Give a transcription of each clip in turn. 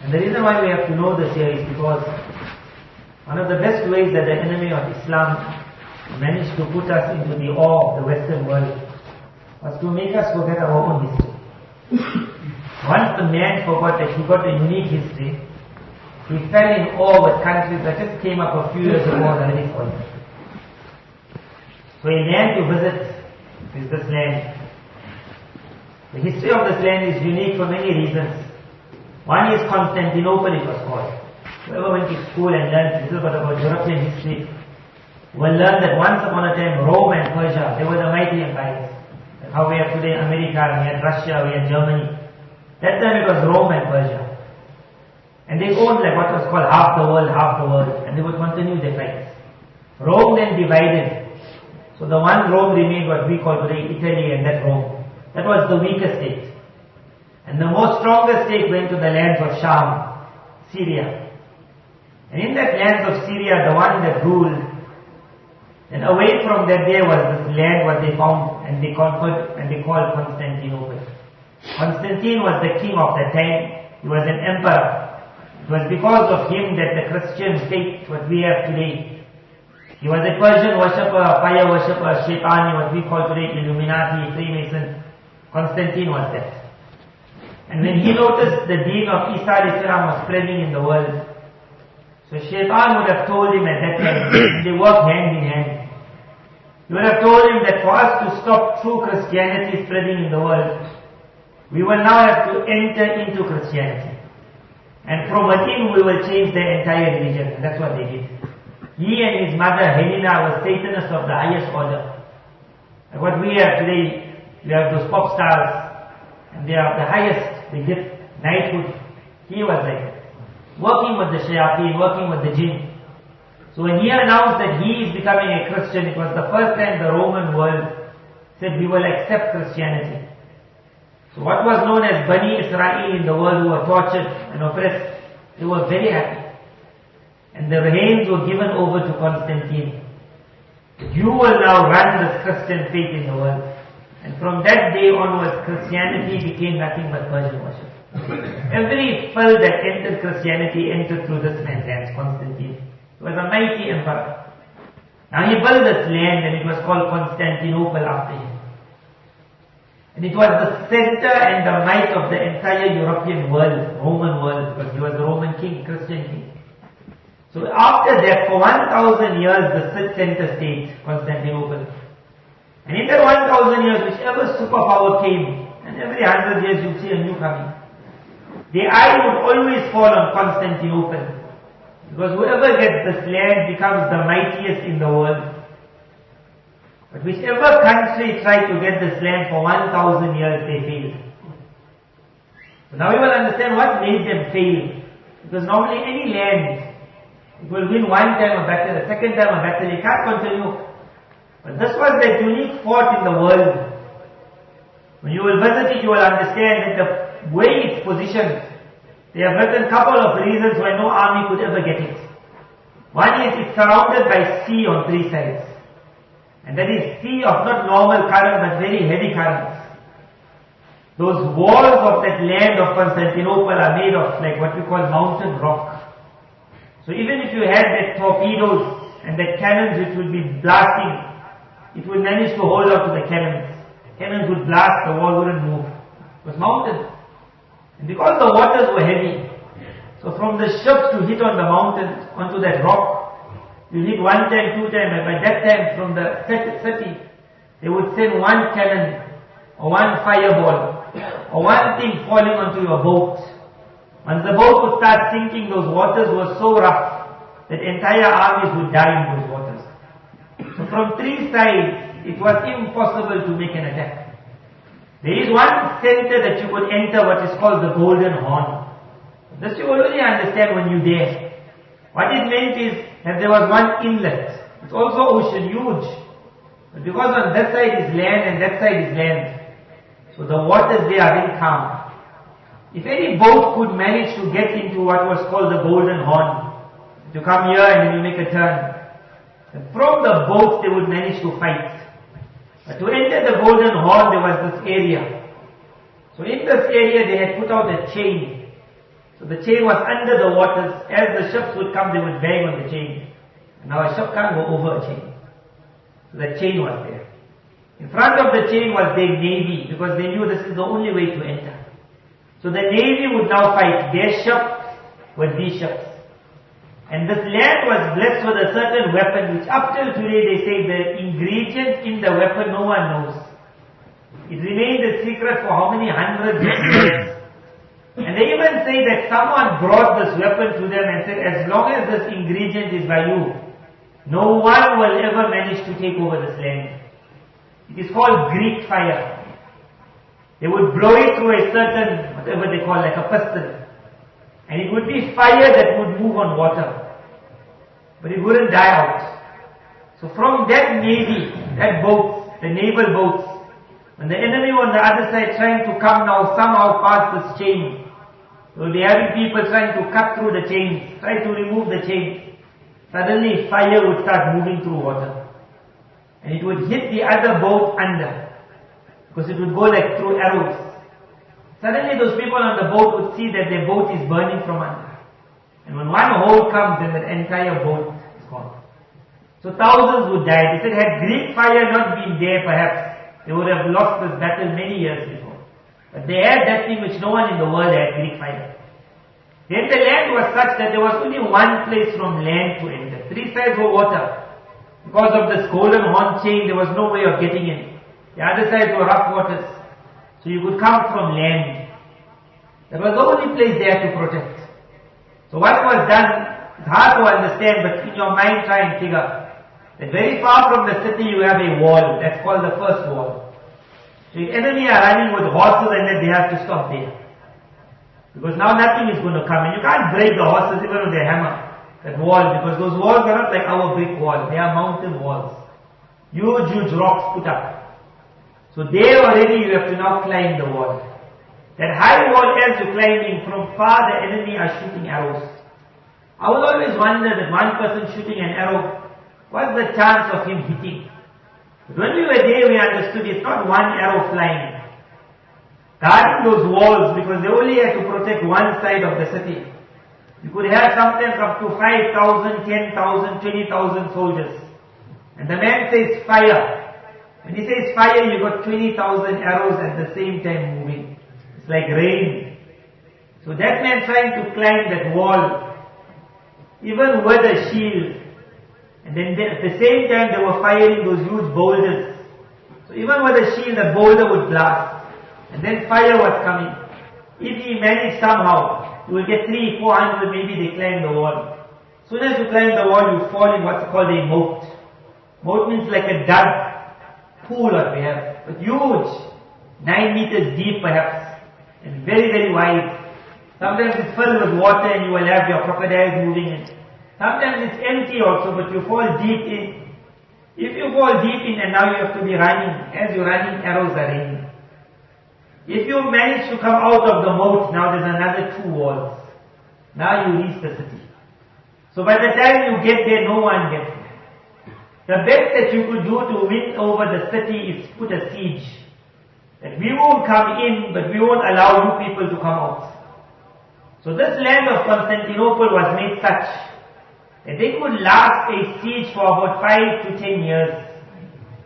And the reason why we have to know this here is because one of the best ways that the enemy of Islam managed to put us into the awe of the Western world was to make us forget our own history. Once the man forgot that he got a unique history, he fell in awe with countries that just came up a few years ago and already fallen. So a land to visit is this land. The history of this land is unique for many reasons. One is Constantinople, it was called. Whoever went to school and learned a little bit about European history will learn that once upon a time Rome and Persia, they were the mighty empires. Like how we have today America, we had Russia, we had Germany. That time it was Rome and Persia. And they owned like what was called half the world, and they would continue their fights. Rome then divided. So the one Rome remained what we call today Italy, and that Rome. That was the weaker state. And the most stronger state went to the lands of Sham, Syria. And in that lands of Syria, the one that ruled, and away from that there was this land what they found and they conquered and they called Constantinople. Constantine was the king of that time. He was an emperor. It was because of him that the Christian faith, what we have today, he was a Persian worshipper, a fire worshipper, a Shaitani, what we call today Illuminati, Freemason. Constantine was that. And when he noticed the deen of Isa Islam was spreading in the world, so Shaitan would have told him at that time, and they worked hand in hand. He would have told him that for us to stop true Christianity spreading in the world, we will now have to enter into Christianity. And from within we will change their entire religion. And that's what they did. He and his mother Helena were Satanists of the highest order. Like what we have today, we have those pop stars, and they are the highest, they get knighthood. He was like that. Working with the shayateen, working with the jinn. So when he announced that he is becoming a Christian, it was the first time the Roman world said we will accept Christianity. So what was known as Bani Israel in the world who were tortured and oppressed, they were very happy. And the reins were given over to Constantine. You will now run this Christian faith in the world. And from that day onwards, Christianity became nothing but Persian worship. Every foe that entered Christianity entered through this man's hands, Constantine. He was a mighty emperor. Now he built this land and it was called Constantinople after him. And it was the center and the might of the entire European world, Roman world, because he was the Roman king, Christian king. So after that, for 1,000 years, the center stayed, Constantinople. And in that 1,000 years, whichever superpower came, and every 100 years you'll see a new coming, the eye would always fall on Constantinople. Because whoever gets this land becomes the mightiest in the world. But whichever country tried to get this land for 1,000 years, they failed. So now we will understand what made them fail. Because normally any land, it will win one time a battle, the second time a battle, it can't continue. But this was that unique fort in the world. When you will visit it, you will understand that the way it's positioned, they have written a couple of reasons why no army could ever get it. One is it's surrounded by sea on three sides. And that is sea of not normal current but very heavy currents. Those walls of that land of Constantinople are made of like what we call mountain rock. So even if you had that torpedoes and the cannons which would be blasting, it would manage to hold up to the cannons. Cannons would blast, the wall wouldn't move. It was mountain. And because the waters were heavy, so from the ships to hit on the mountain, onto that rock, you hit one time, two times, and by that time from the city, they would send one cannon, or one fireball, or one thing falling onto your boat. Once the boat would start sinking, those waters were so rough that entire armies would die in those waters. So from three sides, it was impossible to make an attack. There is one center that you could enter, what is called the Golden Horn. This you will only understand when you're there. What it meant is that there was one inlet. It's also ocean, huge. But because on that side is land and that side is land, so the waters there are very calm. If any boat could manage to get into what was called the Golden Horn, to come here and then you make a turn, and from the boat they would manage to fight. But to enter the Golden Horn there was this area. So in this area they had put out a chain. So the chain was under the waters. As the ships would come, they would bang on the chain. And now a ship can't go over a chain. So the chain was there. In front of the chain was their navy, because they knew this is the only way to enter. So the navy would now fight their ships with these ships. And this land was blessed with a certain weapon, which up till today they say the ingredient in the weapon no one knows. It remained a secret for how many hundreds of years. And they even say that someone brought this weapon to them and said, as long as this ingredient is by you, no one will ever manage to take over this land. It is called Greek fire. They would blow it through a certain, whatever they call, like a piston. And it would be fire that would move on water. But it wouldn't die out. So from that navy, that boats, the naval boats, when the enemy on the other side trying to come now somehow past this chain, they will be having people trying to cut through the chains, try to remove the chains. Suddenly fire would start moving through water. And it would hit the other boat under. Because it would go like through arrows. Suddenly those people on the boat would see that their boat is burning from under. And when one hole comes, then the entire boat is gone. So thousands would die. They said had Greek fire not been there perhaps, they would have lost this battle many years before. But they had that thing which no one in the world had, Greek fire. Then the land was such that there was only one place from land to enter. Three sides were water. Because of this golden horn chain, there was no way of getting in. The other sides were rough waters. So you could come from land. That was the only place there to protect. So what was done, it's hard to understand, but in your mind try and figure that very far from the city you have a wall. That's called the first wall. So if enemy are running with horses and then they have to stop there. Because now nothing is going to come. And you can't break the horses even with a hammer. That wall, because those walls are not like our brick wall. They are mountain walls. Huge, huge rocks put up. So there already you have to now climb the wall. That high wall as you're climbing, from far the enemy are shooting arrows. I would always wonder that one person shooting an arrow, what's the chance of him hitting? But when we were there we understood it's not one arrow flying. Guarding those walls, because they only had to protect one side of the city. You could have sometimes up to 5,000, 10,000, 20,000 soldiers. And the man says fire. When he says fire, you got 20,000 arrows at the same time moving. It's like rain. So that man trying to climb that wall, even with a shield, and then at the same time they were firing those huge boulders. So even with a shield, the boulder would blast. And then fire was coming. If he managed somehow, you will get 300, 400, maybe they climb the wall. As soon as you climb the wall, you fall in what's called a moat. Moat means like a dug pool what we have, but huge, 9 meters deep perhaps, and very, very wide. Sometimes it's filled with water and you will have your crocodiles moving in. Sometimes it's empty also, but you fall deep in. If you fall deep in and now you have to be running, as you're running, arrows are raining. If you manage to come out of the moat, now there's another 2 walls. Now you reach the city. So by the time you get there, no one gets there. The best that you could do to win over the city is put a siege. That we won't come in, but we won't allow you people to come out. So this land of Constantinople was made such that they could last a siege for about 5 to 10 years.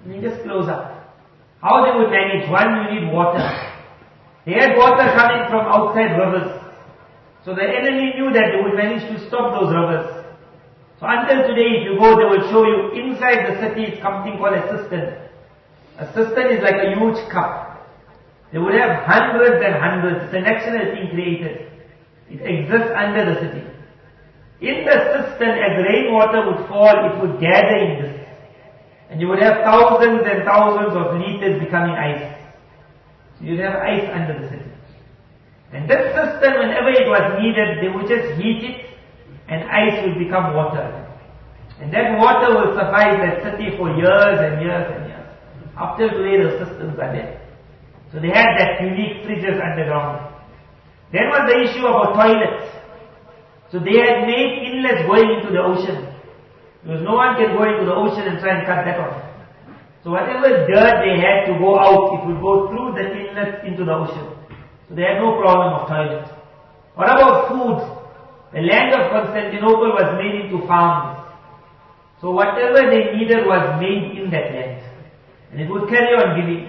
And you just close up. How they would manage? One, you need water. They had water coming from outside rivers. So the enemy knew that they would manage to stop those rivers. So until today, if you go, they will show you inside the city is something called a cistern. A cistern is like a huge cup. They would have hundreds and hundreds. It's a national thing created. It exists under the city. In the cistern, as rainwater would fall, it would gather in this. And you would have thousands and thousands of liters becoming ice. So you'd have ice under the city. And this cistern, whenever it was needed, they would just heat it and ice will become water. And that water will suffice that city for years and years and years. Up till today the cisterns are there. So they had that unique fridges underground. Then was the issue about toilets. So they had made inlets going into the ocean. Because no one can go into the ocean and try and cut that off. So whatever dirt they had to go out, it would go through the inlets into the ocean. So they had no problem of toilets. What about food? The land of Constantinople was made into farms. So whatever they needed was made in that land. And it would carry on giving.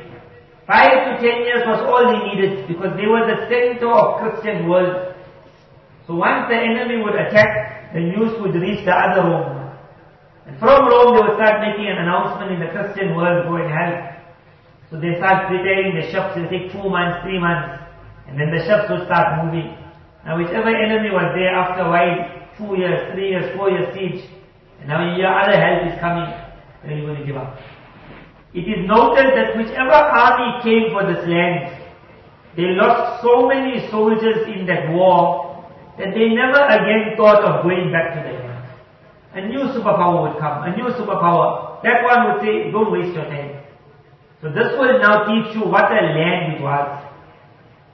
5 to 10 years was all they needed because they were the center of Christian world. So once the enemy would attack, the news would reach the other Rome. And from Rome they would start making an announcement in the Christian world, go and help. So they start preparing the ships. It will take 2 months, 3 months. And then the ships would start moving. Now whichever enemy was there after a while, 2 years, 3 years, 4 years siege, and now your other help is coming, then you're going to give up. It is noted that whichever army came for this land, they lost so many soldiers in that war that they never again thought of going back to the land. A new superpower would come, a new superpower. That one would say, don't waste your time. So this will now teach you what a land it was.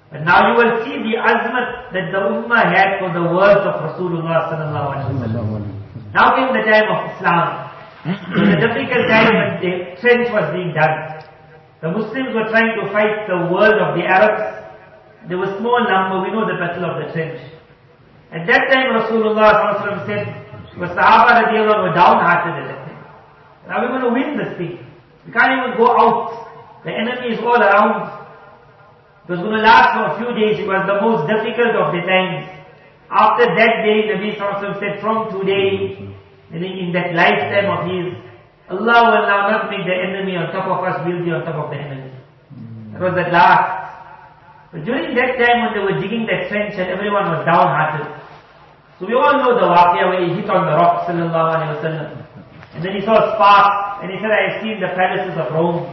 But now you will see the azmat that the ummah had for the words of Rasulullah sallallahu alaihi wasallam. Now came the time of Islam. It was a difficult time when the trench was being done. The Muslims were trying to fight the world of the Arabs. There was small number, we know the battle of the trench. At that time Rasulullah sallallahu alaihi wasallam said, the Sahaba radiallahu were downhearted at that time. Now we're going to win this thing. We can't even go out. The enemy is all around. It was going to last for a few days. It was the most difficult of the times. After that day, Nabi Sallallahu Alaihi Wasallam said, from today, meaning in that lifetime of his, Allah will now not make the enemy on top of us, we'll be on top of the enemy. That was at last. But during that time when they were digging that trench and everyone was downhearted, so we all know the waqiyah where he hit on the rock, Sallallahu Alaihi Wasallam. And then he saw sparks, and he said, I have seen the palaces of Rome.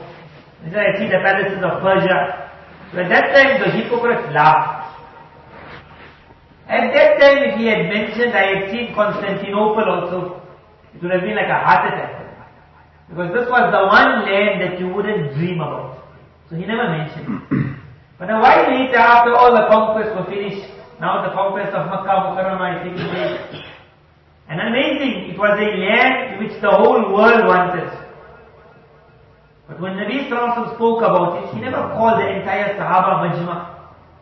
He said, I have seen the palaces of Persia. So at that time the hypocrites laughed. At that time if he had mentioned, I had seen Constantinople also, it would have been like a heart attack. Because this was the one land that you wouldn't dream about. So he never mentioned it. But a while later, after all the conquests were finished, now the conquest of Makkah, Mukarramah is taking place. And amazing, it was a land which the whole world wanted. But when Nabi Sallallahu Alaihi Wasallam spoke about it, he never called the entire Sahaba Majma.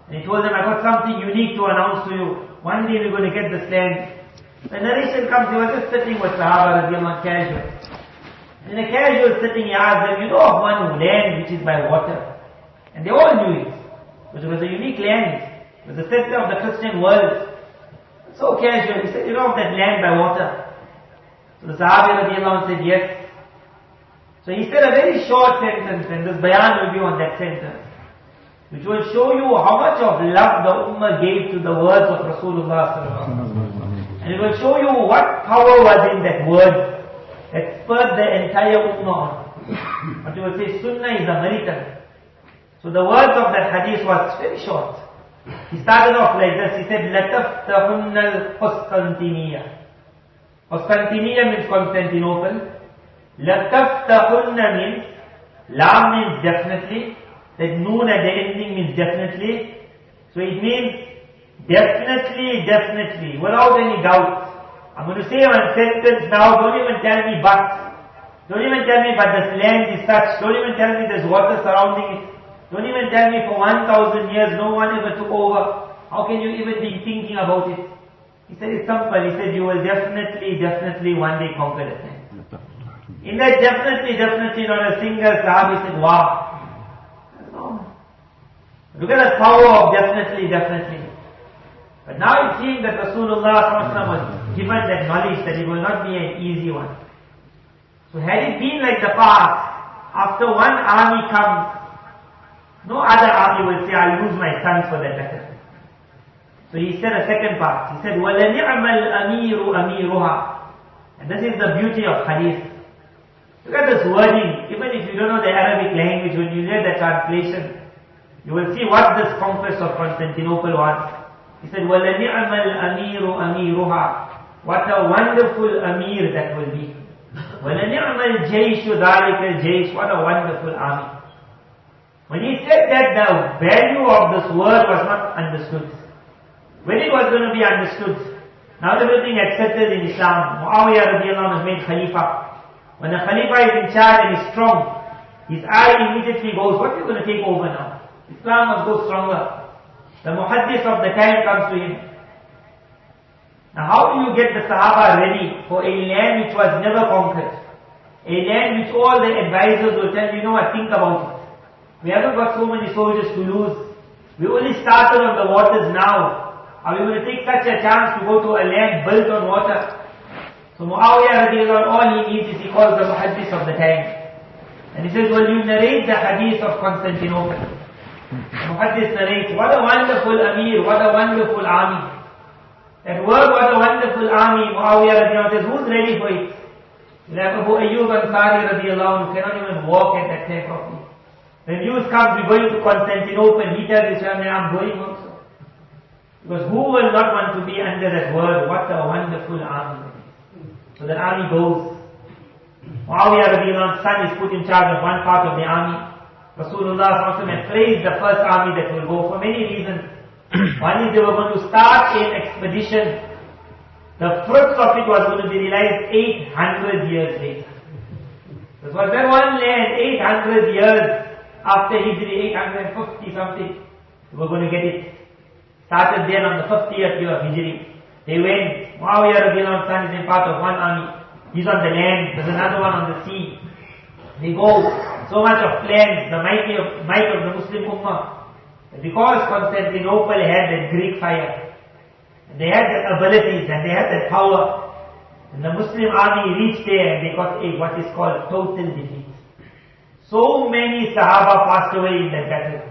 And he told them, I got something unique to announce to you. One day we're going to get this land. The narration comes, he was just sitting with Sahaba radiallahu casual. And in a casual sitting, he asked them, you know of one land which is by water? And they all knew it. Because it was a unique land. It was the center of the Christian world. So casual, he said, you know of that land by water? So the Sahaba radiallahu said, yes. So he said a very short sentence, and this bayan will be on that sentence, which will show you how much of love the ummah gave to the words of Rasulullah sallallahu alaihi wasallam. And it will show you what power was in that word that spurred the entire ummah on. But you will say sunnah is a miracle. So the words of that hadith was very short. He started off like this, he said, لَتَفْتَحُنَّ الْقُسْطَنْطِنِيَّةِ. Constantinople means Constantinople. لَتَفْتَحُنَّ means, Lam means definitely, that Noon at the ending means definitely. So it means definitely, definitely, without any doubt. I'm going to say one sentence now, don't even tell me but. Don't even tell me but this land is such. Don't even tell me there's water surrounding it. Don't even tell me for 1,000 years no one ever took over. How can you even be thinking about it? He said it's simple. He said you will definitely, definitely one day conquer the land. In that definitely, definitely not a single Sahabi said, wow. No. Look at the power of definitely, definitely. But now it seems that Rasulullah was given that knowledge that it will not be an easy one. So had it been like the past, after one army comes, no other army will say, I'll lose my sons for that battle. So he said a second part. He said, وَلَنِعْمَ الْأَمِيرُ أَمِيرُهَا. And this is the beauty of hadith. Look at this wording. Even if you don't know the Arabic language, when you hear the translation, you will see what this conquest of Constantinople was. He said, وَلَنِعْمَ الْأَمِيرُ أَمِيرُهَا. What a wonderful Amir that will be. وَلَنِعْمَ الْجَيْشُ ذَلِكَ الْجَيْشُ. What a wonderful army. When he said that, the value of this word was not understood. When it was going to be understood, now everything accepted in Islam. Muawiyah radiallahu anhu was made Khalifa. When the Khalifa is in charge and is strong, his eye immediately goes, what are you going to take over now? Islam must go stronger. The muhaddith of the time comes to him. Now how do you get the Sahaba ready for a land which was never conquered? A land which all the advisors will tell you, what, think about it. We haven't got so many soldiers to lose. We only started on the waters now. Are we going to take such a chance to go to a land built on water? So Muawiyah radiallahu anhu, all he needs is, he calls the muhaddis of the time. And he says, well, you narrate the hadith of Constantinople. The muhaddis narrates, what a wonderful Amir, what a wonderful army. That word, what a wonderful army, Muawiyah radiallahu anhu says, who's ready for it? Like Abu Ayyub Ansari radiallahu anhu cannot even walk at that time properly. When news comes, we're going to Constantinople, he tells his family, I'm going also. Because who will not want to be under that word, what a wonderful army. So that army goes. Muawiyah radiallahu anhu's son is put in charge of one part of the army. Rasulullah had praised the first army that will go for many reasons. One is they were going to start an expedition. The fruits of it was going to be realized 800 years later. This was that one land, 800 years after Hijri, 850 something. They were going to get it. Started then on the 50th year of Hijri. They went. Muawiyah radiallahu anhu's son is in part of one army. He's on the land. There's another one on the sea. They go. So much of plans, the might of the Muslim Ummah. Because Constantinople had that Greek fire, and they had the abilities, and they had the power, and the Muslim army reached there and they got what is called total defeat. So many Sahaba passed away in that battle.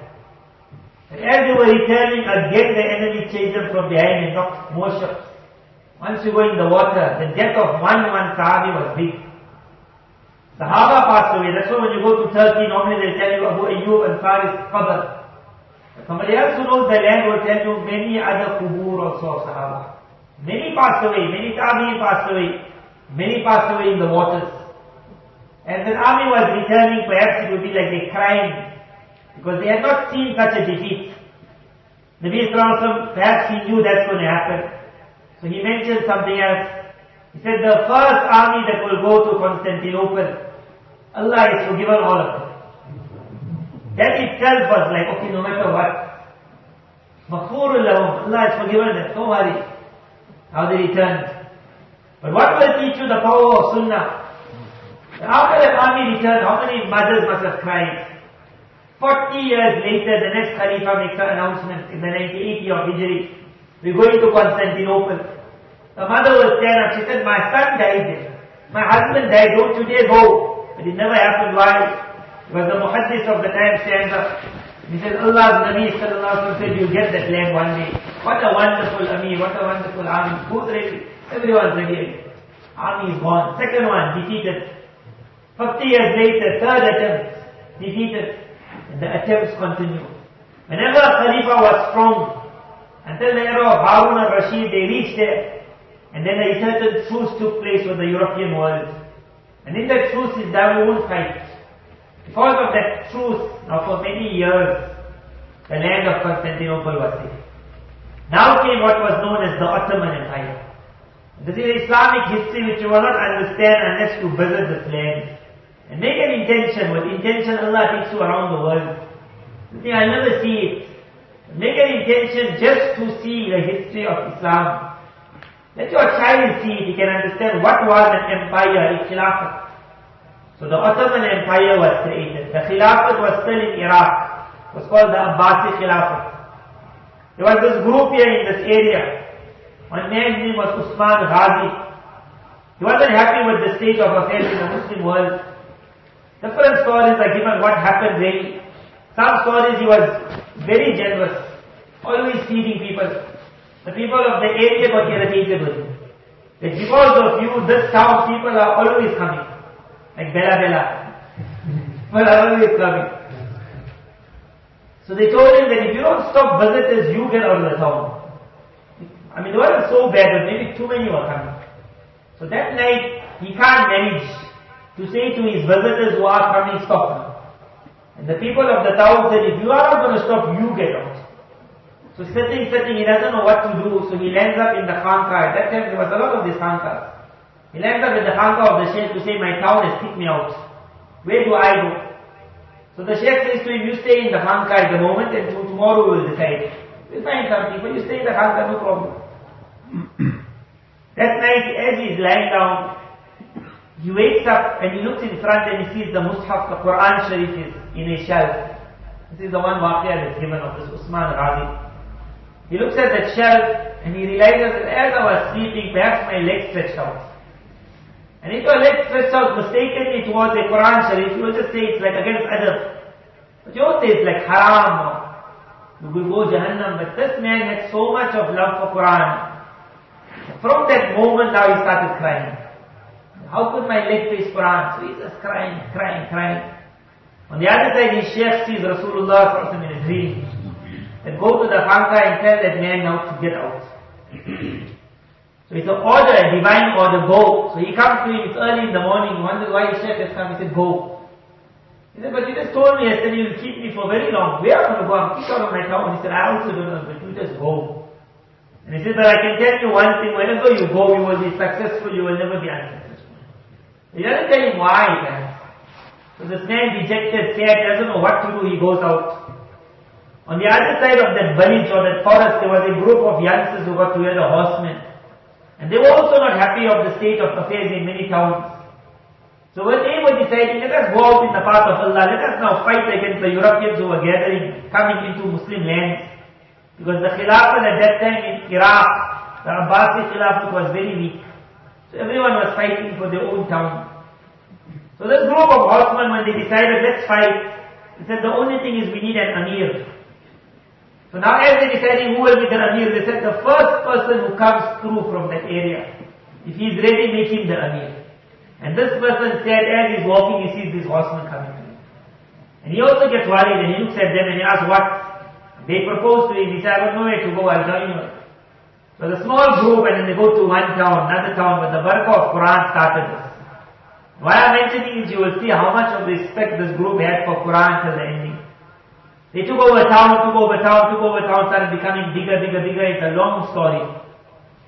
And as they were returning, again the enemy chased them from behind and knocked more shots. Once you go in the water, the death of one Sahabi was big. Sahaba passed away. That's why when you go to Turkey, normally they tell you Abu Ayyub Ansari's qabr. Somebody else who knows the land will tell you many other kubur also of Sahaba. Many passed away, many Tabi'in passed away, many passed away in the waters. As an army was returning, perhaps it would be like they crying, because they had not seen such a defeat. Nabi Sallallahu, perhaps he knew that's going to happen. So he mentioned something else. He said the first army that will go to Constantinople, Allah is forgiven all of them. That itself was like, okay, no matter what, Maghfurul lahum, Allah has forgiven them, don't worry. How they returned. But what will teach you the power of Sunnah? After that army returned, how many mothers must have cried? 40 years later, the next Khalifa makes an announcement in the 98th year of Hijri. We're going to Constantinople. The mother will stand up, she said, my son died there. My husband died, don't you dare go. But it never happened. Why? Because the muhaddis of the time stands up. He says, Allah's Nabi sallallahu alaihi wasallam said, you'll get that land one day. What a wonderful Amir, what a wonderful army. Who's ready? Everyone's ready. Army is gone. Second one, defeated. 50 years later, third attempt, defeated. And the attempts continue. Whenever a Khalifa was strong, until the era of Harun al-Rashid, they reached there. And then a certain truce took place with the European world. And in that truce is that we won't fight. Because of that truce, now for many years, the land of Constantinople was safe. Now came what was known as the Ottoman Empire. This is Islamic history which you will not understand unless you visit this land. And make an intention. With intention, Allah takes you around the world. You think, I'll never see it. Make an intention just to see the history of Islam. Let your child see it. He can understand what was an empire, a Khilafat. So the Ottoman Empire was created. The Khilafat was still in Iraq. It was called the Abbasi Khilafat. There was this group here in this area. One man's name was Usman Ghazi. He wasn't happy with the state of affairs in the Muslim world. Different stories are given what happened really. Some stories he was very generous, always feeding people. The people of the area got irritated with him. That because of you, this town people are always coming. Like Bella Bella. People are always coming. So they told him that if you don't stop visitors, you get out of the town. I mean, it wasn't so bad, but maybe too many were coming. So that night, he can't manage to say to his visitors who are coming, stop now. And the people of the town said, if you are not going to stop, you get out. So sitting, he doesn't know what to do, so he lands up in the khanqah. At that time there was a lot of these khanqahs. He lands up in the khanqah of the sheikh to say, my town has kicked me out. Where do I go? So the sheikh says to him, you stay in the khanqah at the moment and tomorrow we will decide. We'll find some people, you stay in the khanqah, no problem. That night, as he is lying down, he wakes up and he looks in front and he sees the Mus'haf, the Quran Sharif is in a shelf. This is the one waqiyah that's given of this Usman Razi. He looks at that shelf and he realizes that as I was sleeping, perhaps my legs stretched out. And if your legs stretched out mistakenly towards a Quran Sharif, you will just say it's like against adab. But you won't say it's like haram or you will go Jahannam. But this man had so much of love for Quran. From that moment now he started crying. How could my leg face Quran? So he's just crying. On the other side, his sheikh sees Rasulullah in a dream. And go to the Khanqa and tell that man now to get out. So it's an order, a divine order, go. So he comes to him, it's early in the morning, he wonders why his sheikh has come. He said, go. He said, but you just told me yesterday you'll keep me for very long. Where am I going to go? I'm kicked out of my town. He said, I also don't know, but you just go. And he said, but I can tell you one thing, whenever you go, you will be successful, you will never be unsuccessful. He doesn't tell him why, man. So this man, dejected, sad, doesn't know what to do, he goes out. On the other side of that village or that forest, there was a group of youngsters who got together, horsemen. And they were also not happy of the state of affairs in many towns. So when they were deciding, let us go out in the path of Allah, let us now fight against the Europeans who were gathering, coming into Muslim lands. Because the Khilafat at that time in Iraq, the Abbasi Khilafat was very weak. So everyone was fighting for their own town. So this group of horsemen, when they decided, let's fight, they said the only thing is we need an Amir. So now as they're deciding who will be the Amir, they said the first person who comes through from that area, if he's ready, make him the Amir. And this person said, as he's walking, he sees this horseman coming to him. And he also gets worried and he looks at them and he asks what? They propose to him, he said, I got nowhere to go, I'll join you. So the small group and then they go to one town, another town, but the barakah of Quran started this. Why I'm mentioning is you will see how much of respect this group had for Quran till the ending. They took over town, started becoming bigger, it's a long story.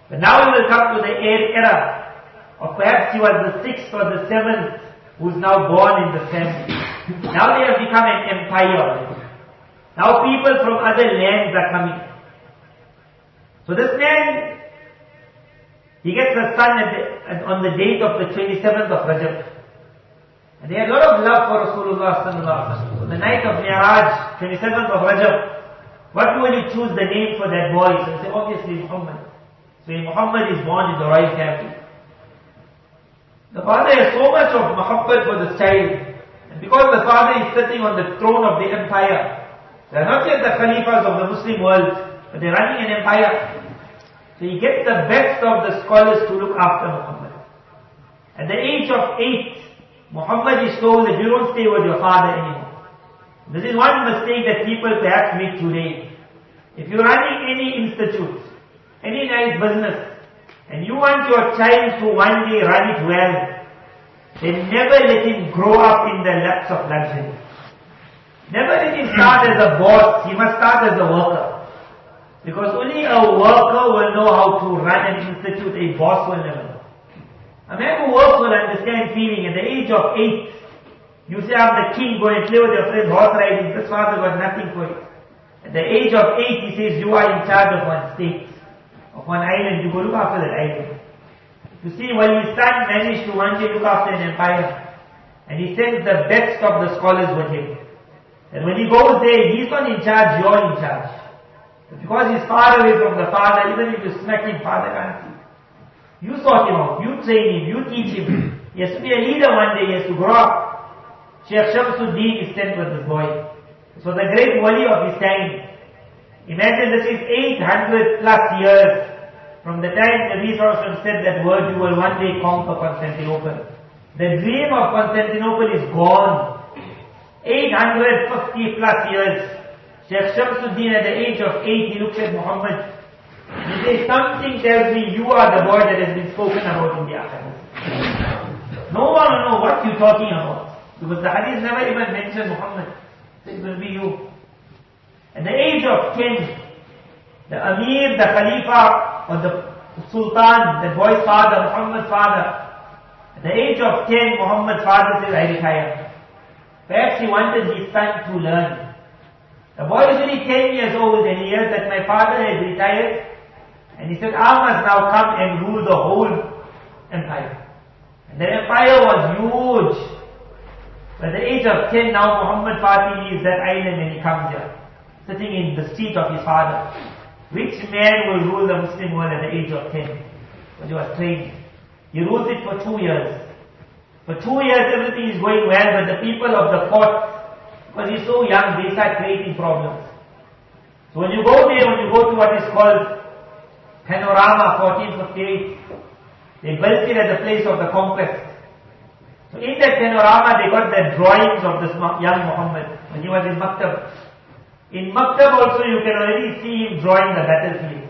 But now we will come to the era of perhaps he was the 6th or the 7th who's now born in the family. Now they have become an empire. Now people from other lands are coming. So this man, he gets a son on the date of the 27th of Rajab. And they had a lot of love for Rasulullah sallallahu alaihi wasallam. So the night of Mi'raj, 27th of Rajab, what will you choose the name for that boy? So they say, obviously Muhammad. So Muhammad is born in the royal family. The father has so much of muhabbat for this child. And because the father is sitting on the throne of the empire, they are not yet the Khalifas of the Muslim world, but they are running an empire. So he gets the best of the scholars to look after Muhammad. At the age of 8, Muhammad is told that you don't stay with your father anymore. This is one mistake that people perhaps make today. If you're running any institute, any nice business, and you want your child to one day run it well, then never let him grow up in the laps of luxury. Never let him start as a boss, he must start as a worker. Because only a worker will know how to run an institute, a boss will never know. A man who works will understand feeling. At the age of 8, you say, I'm the king, go and play with your friends, horse riding. This father got nothing for it. At the age of 8, he says, you are in charge of one state, of one island, you go look after that island. You see, while his son managed to one day look after an empire, and he sends the best of the scholars with him. And when he goes there, he's not in charge, you're in charge. But because he's far away from the father, even if you smack him, father can't see. You sort him out, you train him, you teach him. He has to be a leader one day, he has to grow up. Sheikh Shamsuddin is sent with this boy. So the great wali of his time. Imagine this is 800 plus years from the time Nabi Sallallahu said that word, you will one day conquer Constantinople. The dream of Constantinople is gone. 850 plus years. Sheikh Shamsuddin at the age of 8, he looks at Muhammad. He says, something tells me you are the boy that has been spoken about in the Ahadith. No one will know what you're talking about. Because the Hadith never even mentioned Muhammad. It will be you. At the age of 10, the Amir, the Khalifa, or the Sultan, the boy's father, Muhammad's father, at the age of 10, Muhammad's father says, I retire. Perhaps he wanted his son to learn. The boy is only 10 years old and he hears that my father has retired. And he said, I must now come and rule the whole empire. And the empire was huge. By the age of 10 now, Muhammad Fatih leaves that island and he comes here, sitting in the seat of his father. Which man will rule the Muslim world at the age of 10? But he was trained. He rules it for 2 years. For 2 years everything is going well, but the people of the court, because he's so young, they start creating problems. So when you go there, when you go to what is called Panorama 1458, they built it at the place of the conquest. So in that panorama they got the drawings of this young Muhammad when he was in Maktab. In Maktab also you can already see him drawing the battlefields.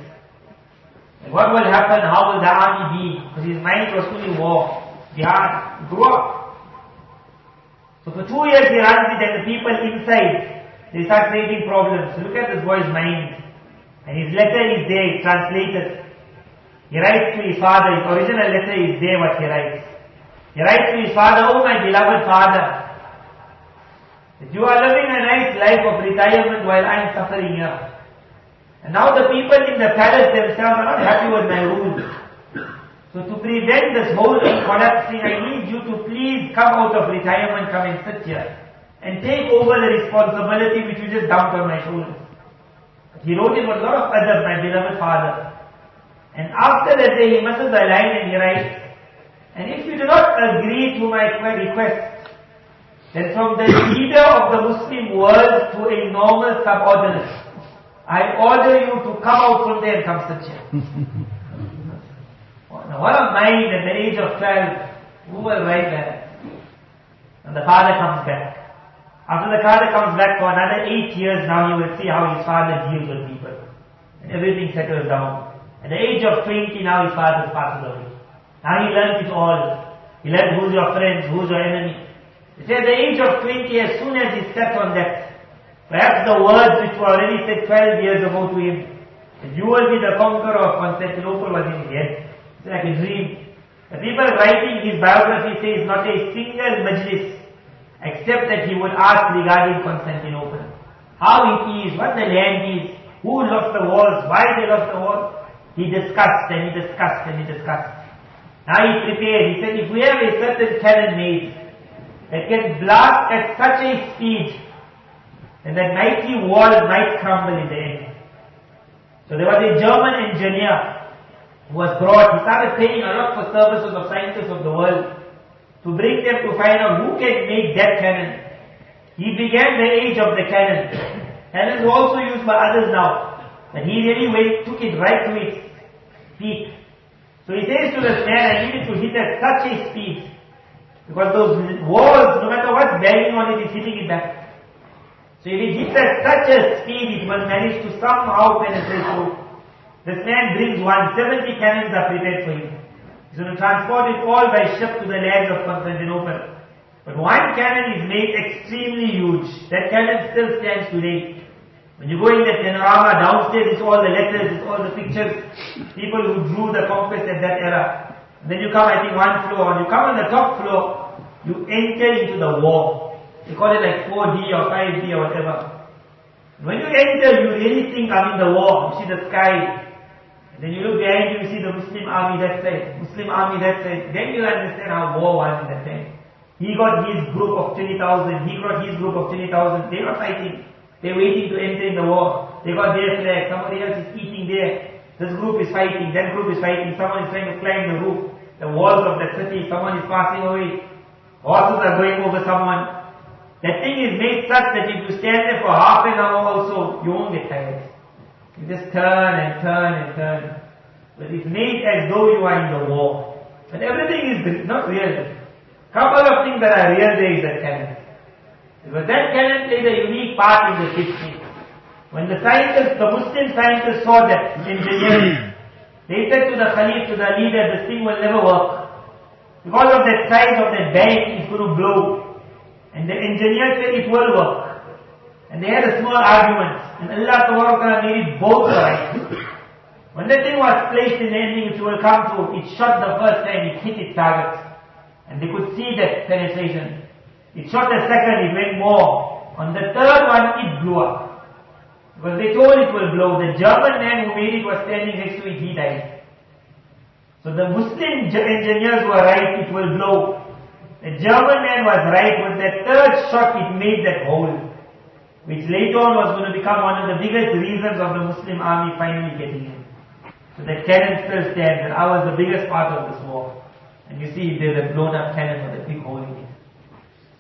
And what will happen, how will the army be? Because his mind was fully war, jihad, grew up. So for 2 years he runs it and the people inside, they start creating problems. So look at this boy's mind. And his letter is there, it's translated. He writes to his father, his original letter is there what he writes. He writes to his father, oh my beloved father, you are living a nice life of retirement while I am suffering here. And now the people in the palace themselves are not happy with my rule. So to prevent this whole thing collapsing, I need you to please come out of retirement, come and sit here and take over the responsibility which you just dumped on my shoulders. He wrote it with a lot of adab, my beloved father. And after that day he misses the line and he writes, and if you do not agree to my request, then from the leader of the Muslim world to a normal subordinate, I order you to come out from there and come sit here. Now what a mind at the age of 12, who will write that? And the father comes back. After the father comes back for another 8 years, now you will see how his father deals with people. And everything settles down. At the age of 20 now his father passes away. Now he learns it all. He learns who's your friend, who's your enemy. He said at the age of 20, as soon as he stepped on that, perhaps the words which were already said 12 years ago to him, that you will be the conqueror of Constantinople, was in his head. It's like a dream. The people writing his biography say not a single majlis, except that he would ask regarding Constantinople. How it is, what the land is, who lost the wars, why they lost the wars. He discussed and he discussed and he discussed. Now he prepared. He said, if we have a certain cannon made that can blast at such a speed, then that mighty wall might crumble in the end. So there was a German engineer who was brought. He started paying a lot for services of scientists of the world to bring them to find out who can make that cannon. He began the age of the cannon. Cannons were also used by others now, but he really took it right to its peak. So he says to this man, I need it to hit at such a speed, because those walls, no matter what's banging on it, is hitting it back. So if it hits at such a speed, it will manage to somehow penetrate through. This man brings 170 cannons are prepared for him. He's going to transport it all by ship to the lands of Constantinople. But one cannon is made extremely huge. That cannon still stands today. When you go in the panorama, downstairs it's all the letters, it's all the pictures, people who drew the conquest at that era. And then you come, I think, one floor. When you come on the top floor, you enter into the war. They call it like 4D or 5D or whatever. When you enter, you really think I'm in the war. You see the sky. And then you look behind you, you see the Muslim army that side, Muslim army that side. Then you understand how war was in that time. He got his group of 20,000, he got his group of 20,000. They're not fighting. They're waiting to enter in the war. They got their flag. Somebody else is eating there. This group is fighting. That group is fighting. Someone is trying to climb the roof, the walls of the city. Someone is passing away. Horses are going over someone. That thing is made such that if you stand there for half an hour also, you won't get tired. You just turn and turn and turn. But it's made as though you are in the war. But everything is not real. Couple of things that are real there is that cannon. Because that cannon played a unique part in the history. When the scientists, the Muslim scientists saw that engineering, they said to the Khalif, to the leader, this thing will never work. Because of that size of that bank, it's going to blow. And the engineer said it will work. And they had a small argument. And Allah Ta'ala made it both right. When the thing was placed in the ending, which will come to, it shot the first time, it hit its target. And they could see that penetration. It shot the second, it went more. On the third one, it blew up. Because they told it will blow. The German man who made it was standing next to it, he died. So the Muslim engineers were right, it will blow. The German man was right. With that third shot, it made that hole, which later on was going to become one of the biggest reasons of the Muslim army finally getting in. So that cannon still stands, and I was the biggest part of this war. And you see, there's a blown up cannon with a big hole in it.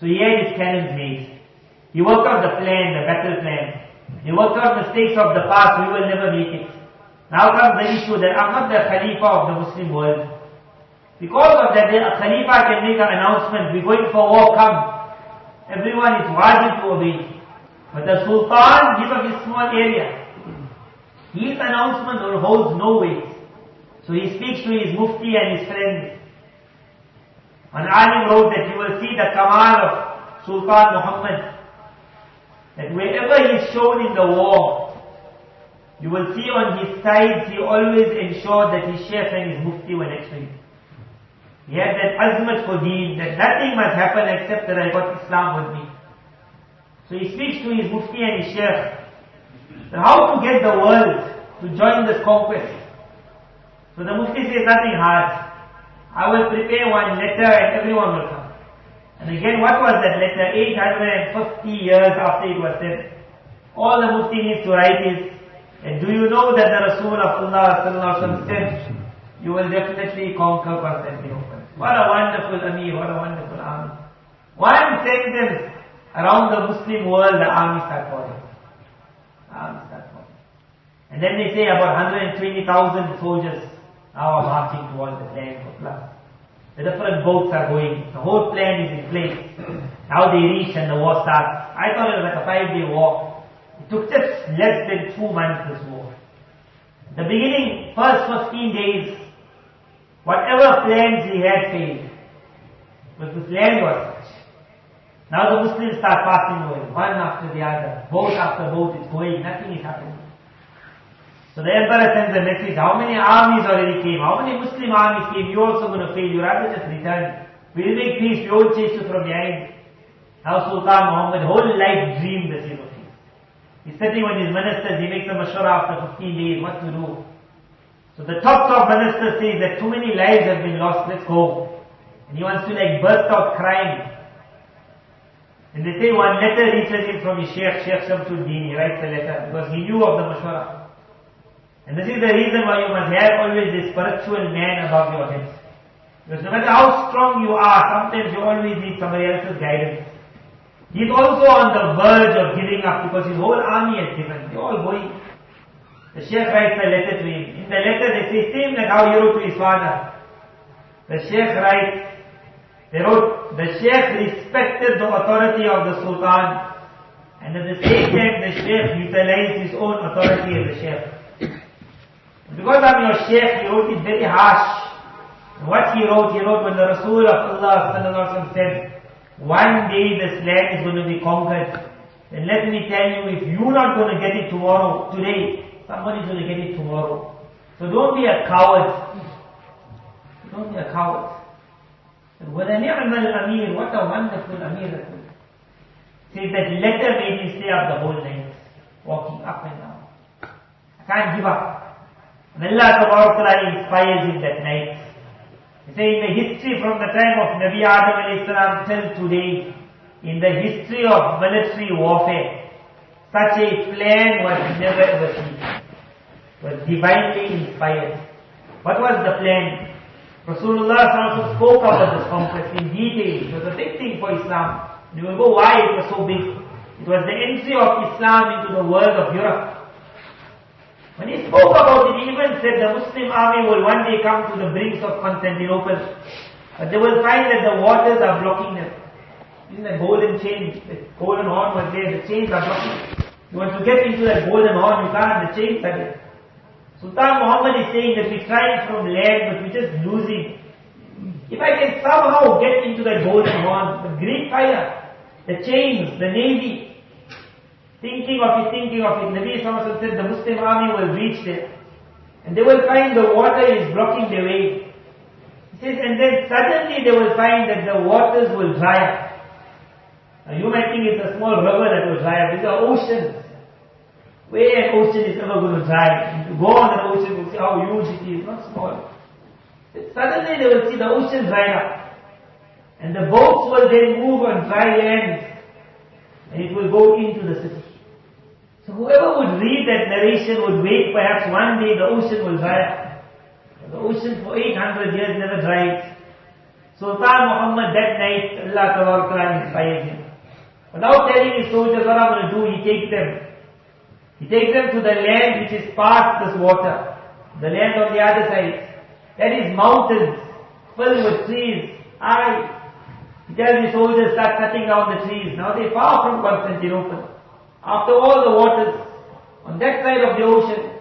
So he had his cannons made. He worked out the plan, the battle plan. He worked out mistakes of the past, we will never make it. Now comes the issue that I'm not the Khalifa of the Muslim world. Because of that, a Khalifa can make an announcement, we're going for war, come. Everyone is wajib to obey. But the Sultan, give up his small area. His announcement holds no weight. So he speaks to his mufti and his friends. An alim wrote that you will see the kamal of Sultan Muhammad. That wherever he is shown in the war, you will see on his sides, he always ensured that his sheikh and his mufti were next to him. He had that azmat for deen, that nothing must happen except that I got Islam with me. So he speaks to his mufti and his sheikh, that how to get the world to join this conquest. So the mufti says nothing hard. I will prepare one letter and everyone will come. And again, what was that letter? 850 years after it was sent. All the mufti needs to write is, and do you know that the Rasul of Allah said, you will definitely conquer Constantinople. What a wonderful Amir, what a wonderful army. One sentence, around the Muslim world, the army start falling. And then they say about 120,000 soldiers now are marching towards the land of plus. The different boats are going. The whole plan is in place. Now they reach and the war starts. I thought it was like a 5-day war. It took just less than 2 months, this war. The beginning, first 15 days, whatever plans he had failed. But this land was such. Now the Muslims start passing away, one after the other. Boat after boat is going, nothing is happening. So the emperor sends a message, how many armies already came? How many Muslim armies came? You're also going to fail. You rather just return. We'll make peace. We won't chase you from behind. Now Sultan Muhammad, whole life dreamed this, peace. He's sitting with his ministers. He makes a mashwara after 15 days. What to do? So the top minister says that too many lives have been lost. Let's go. And he wants to burst out crying. And they say one letter reaches him from his Sheikh Shamsuddin. He writes a letter because he knew of the mashwara. And this is the reason why you must have always a spiritual man above your head. Because no matter how strong you are, sometimes you always need somebody else's guidance. He's also on the verge of giving up because his whole army has given. They're all going. The Sheikh writes a letter to him. In the letter they say, same like how he wrote to his father. The Sheikh writes, they wrote, the Sheikh respected the authority of the Sultan, and at the same time the Sheikh utilized his own authority as the Sheikh. Because I'm your Sheikh, he wrote it very harsh. And what he wrote when the Rasul of Allah said, one day this land is going to be conquered. Then let me tell you, if you're not going to get it today, somebody's going to get it tomorrow. So don't be a coward. Don't be a coward. وَلَنِعْمَ الْأَمِيرُ, what a wonderful Amir that was. Says that letter made me stay up the whole night, walking up and down. I can't give up. And Allah Ta'ala inspires him that night. He says in the history from the time of Nabi Adam alayhi salam till today, in the history of military warfare, such a plan was never ever seen. It was divinely inspired. What was the plan? Rasulullah spoke about this conquest in detail. It was a big thing for Islam. And you will go why it was so big. It was the entry of Islam into the world of Europe. When he spoke about it, he even said the Muslim army will one day come to the brinks of Constantinople. But they will find that the waters are blocking them. In the golden chain, the golden horn was there, the chains are blocking. You want to get into that golden horn, you can't, the chains are there. Sultan Muhammad is saying that we're trying from land, but we're just losing. If I can somehow get into that golden horn, the great fire, the chains, the navy, thinking of it, Nabi Sallallahu Alaihi Wasallam said the Muslim army will reach there. And they will find the water is blocking their way. He says, and then suddenly they will find that the waters will dry up. Now you might think it's a small river that will dry up. These are oceans. where an ocean is ever going to dry. And to go on the ocean, you see how huge it is, not small. But suddenly they will see the ocean dry up. And the boats will then move on dry land. And it will go into the city. So whoever would read that narration would wait perhaps one day the ocean will dry up. The ocean for 800 years never dried. Sultan Muhammad that night, Allah Ta'ala inspired him. Without telling his soldiers what I'm going to do, he takes them. He takes them to the land which is past this water. The land on the other side. That is mountains filled with trees. He tells his soldiers, start cutting down the trees. Now they're far from Constantinople. After all the waters, on that side of the ocean,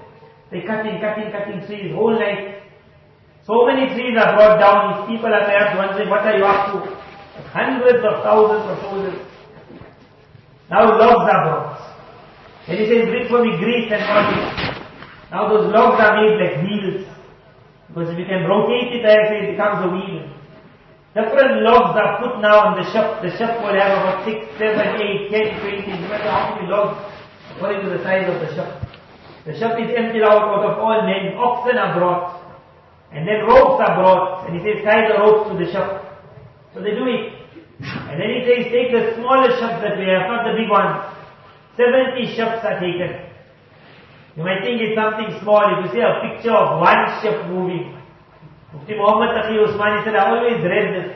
they're cutting trees whole night. So many trees are brought down. These people are perhaps wondering, what are you up to? Hundreds of thousands of soldiers. Now logs are brought. And he says, bring for me grease and oil. Now those logs are made like wheels. Because if you can rotate it, it becomes a wheel. Different logs are put now on the ship. The ship will have about 6, 7, 8, 10, 20, no matter how many logs, according to the size of the ship. The ship is emptied out of all men. Oxen are brought. And then ropes are brought. And he says, tie the ropes to the ship. So they do it. And then he says, take the smaller ships that we have, not the big ones. 70 ships are taken. You might think it's something small. If you see a picture of one ship moving. Mufti Muhammad Taqi Usmani said, I always read this.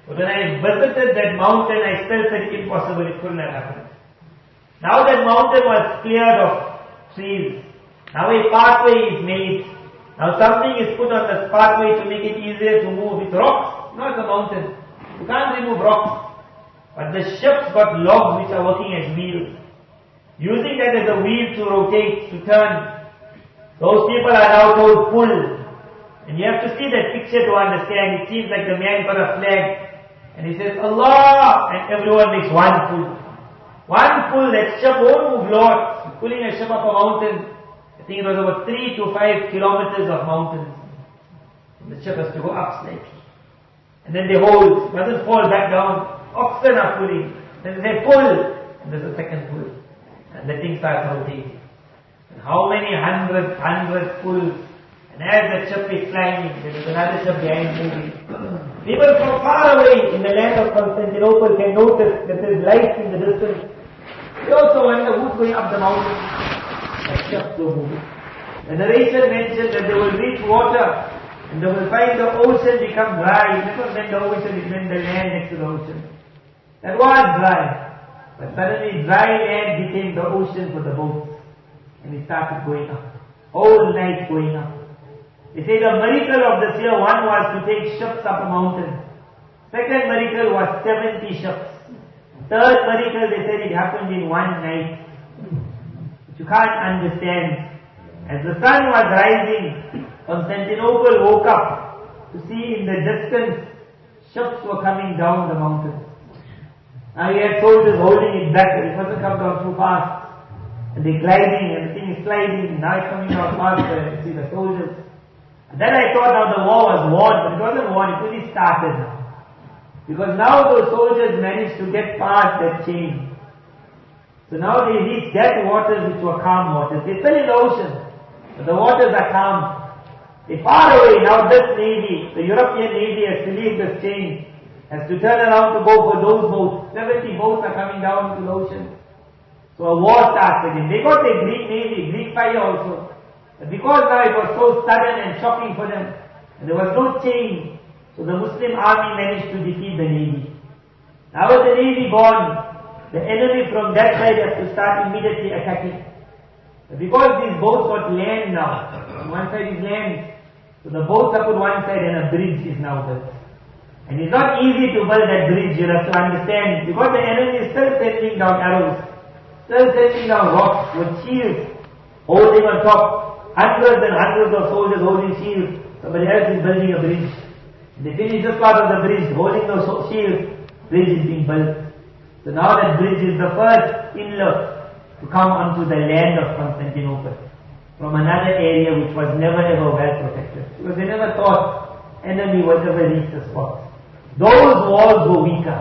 But when I visited that mountain, I felt that impossible. It couldn't have happened. Now that mountain was cleared of trees. Now a pathway is made. Now something is put on this pathway to make it easier to move. It's rocks, not a mountain. You can't remove rocks. But the ships got logs which are working as wheels. Using that as a wheel to rotate, to turn. Those people are now told pull. And you have to see that picture to understand. It seems like the man got a flag. And he says, Allah! And everyone makes one pull. One pull, that ship won't move lots. Pulling a ship up a mountain. I think it was about 3 to 5 kilometers of mountains. And the ship has to go up slightly. And then they hold. It doesn't fall back down. Oxen are pulling. Then they pull. And there's a second pull. And the thing starts rotating. And how many hundreds pulls. And as the ship is climbing, there is another ship behind moving. People from far away in the land of Constantinople can notice that there is light in the distance. They also wonder who's going up the mountain. That ships go moving. The narration mentioned that they will reach water and they will find the ocean become dry. It never meant the ocean, it meant the land next to the ocean. That was dry. But suddenly dry land became the ocean for the boats. And it started going up. Whole night going up. They say the miracle of this year, one was to take ships up a mountain. Second miracle was 70 ships. Third miracle, they said it happened in one night. But you can't understand. As the sun was rising, Constantinople woke up to see in the distance ships were coming down the mountain. Now you had soldiers holding it back, it mustn't come down too fast. And they're gliding, and the thing is sliding, now it's coming down faster, and you see the soldiers. And then I thought now the war was won, but it wasn't won, it really started now. Because now those soldiers managed to get past that chain. So now they reached that waters which were calm waters. They're still in the ocean, but the waters are calm. They're far away. Now this navy, the European navy has to leave this chain, has to turn around to go for those boats. 70 boats are coming down to the ocean. So a war starts again. They got their Greek navy, Greek fire also. But because now it was so sudden and shocking for them, and there was no chain, so the Muslim army managed to defeat the navy. Now with the navy gone, the enemy from that side has to start immediately attacking. But because these boats got land now, on one side is land, so the boats are put one side and a bridge is now built. And it's not easy to build that bridge, you have to understand, because the enemy is still sending down arrows, still sending down rocks with shields holding on top. Hundreds and hundreds of soldiers holding shields. Somebody else is building a bridge. They finish this part of the bridge, holding those shields. Bridge is being built. So now that bridge is the first inlet to come onto the land of Constantinople from another area which was never ever well protected. Because they never thought enemy would ever reach the spot. Those walls were weaker.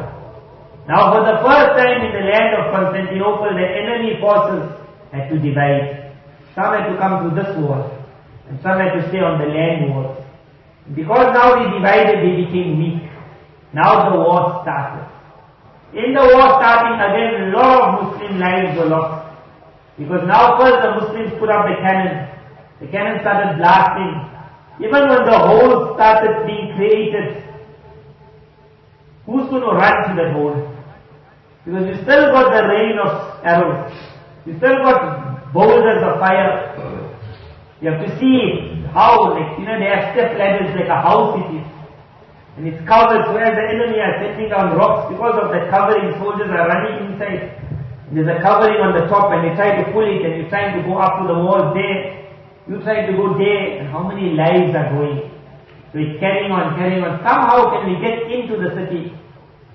Now for the first time in the land of Constantinople, the enemy forces had to divide. Some had to come through this wall, and some had to stay on the land walls. Because now they divided, they became weak. Now the war started. In the war starting again, a lot of Muslim lives were lost. Because now first the Muslims put up the cannon. The cannon started blasting. Even when the hole started being created, who's going to run to that hole? Because you still got the rain of arrows. You still got boulders of fire. You have to see how, like, they have step ladders like a house it is. And it's covered, so as the enemy are sending down rocks, because of the covering, soldiers are running inside. There's a covering on the top and you try to pull it and you're trying to go up to the wall there. You try to go there, and how many lives are going? So it's carrying on. Somehow can we get into the city?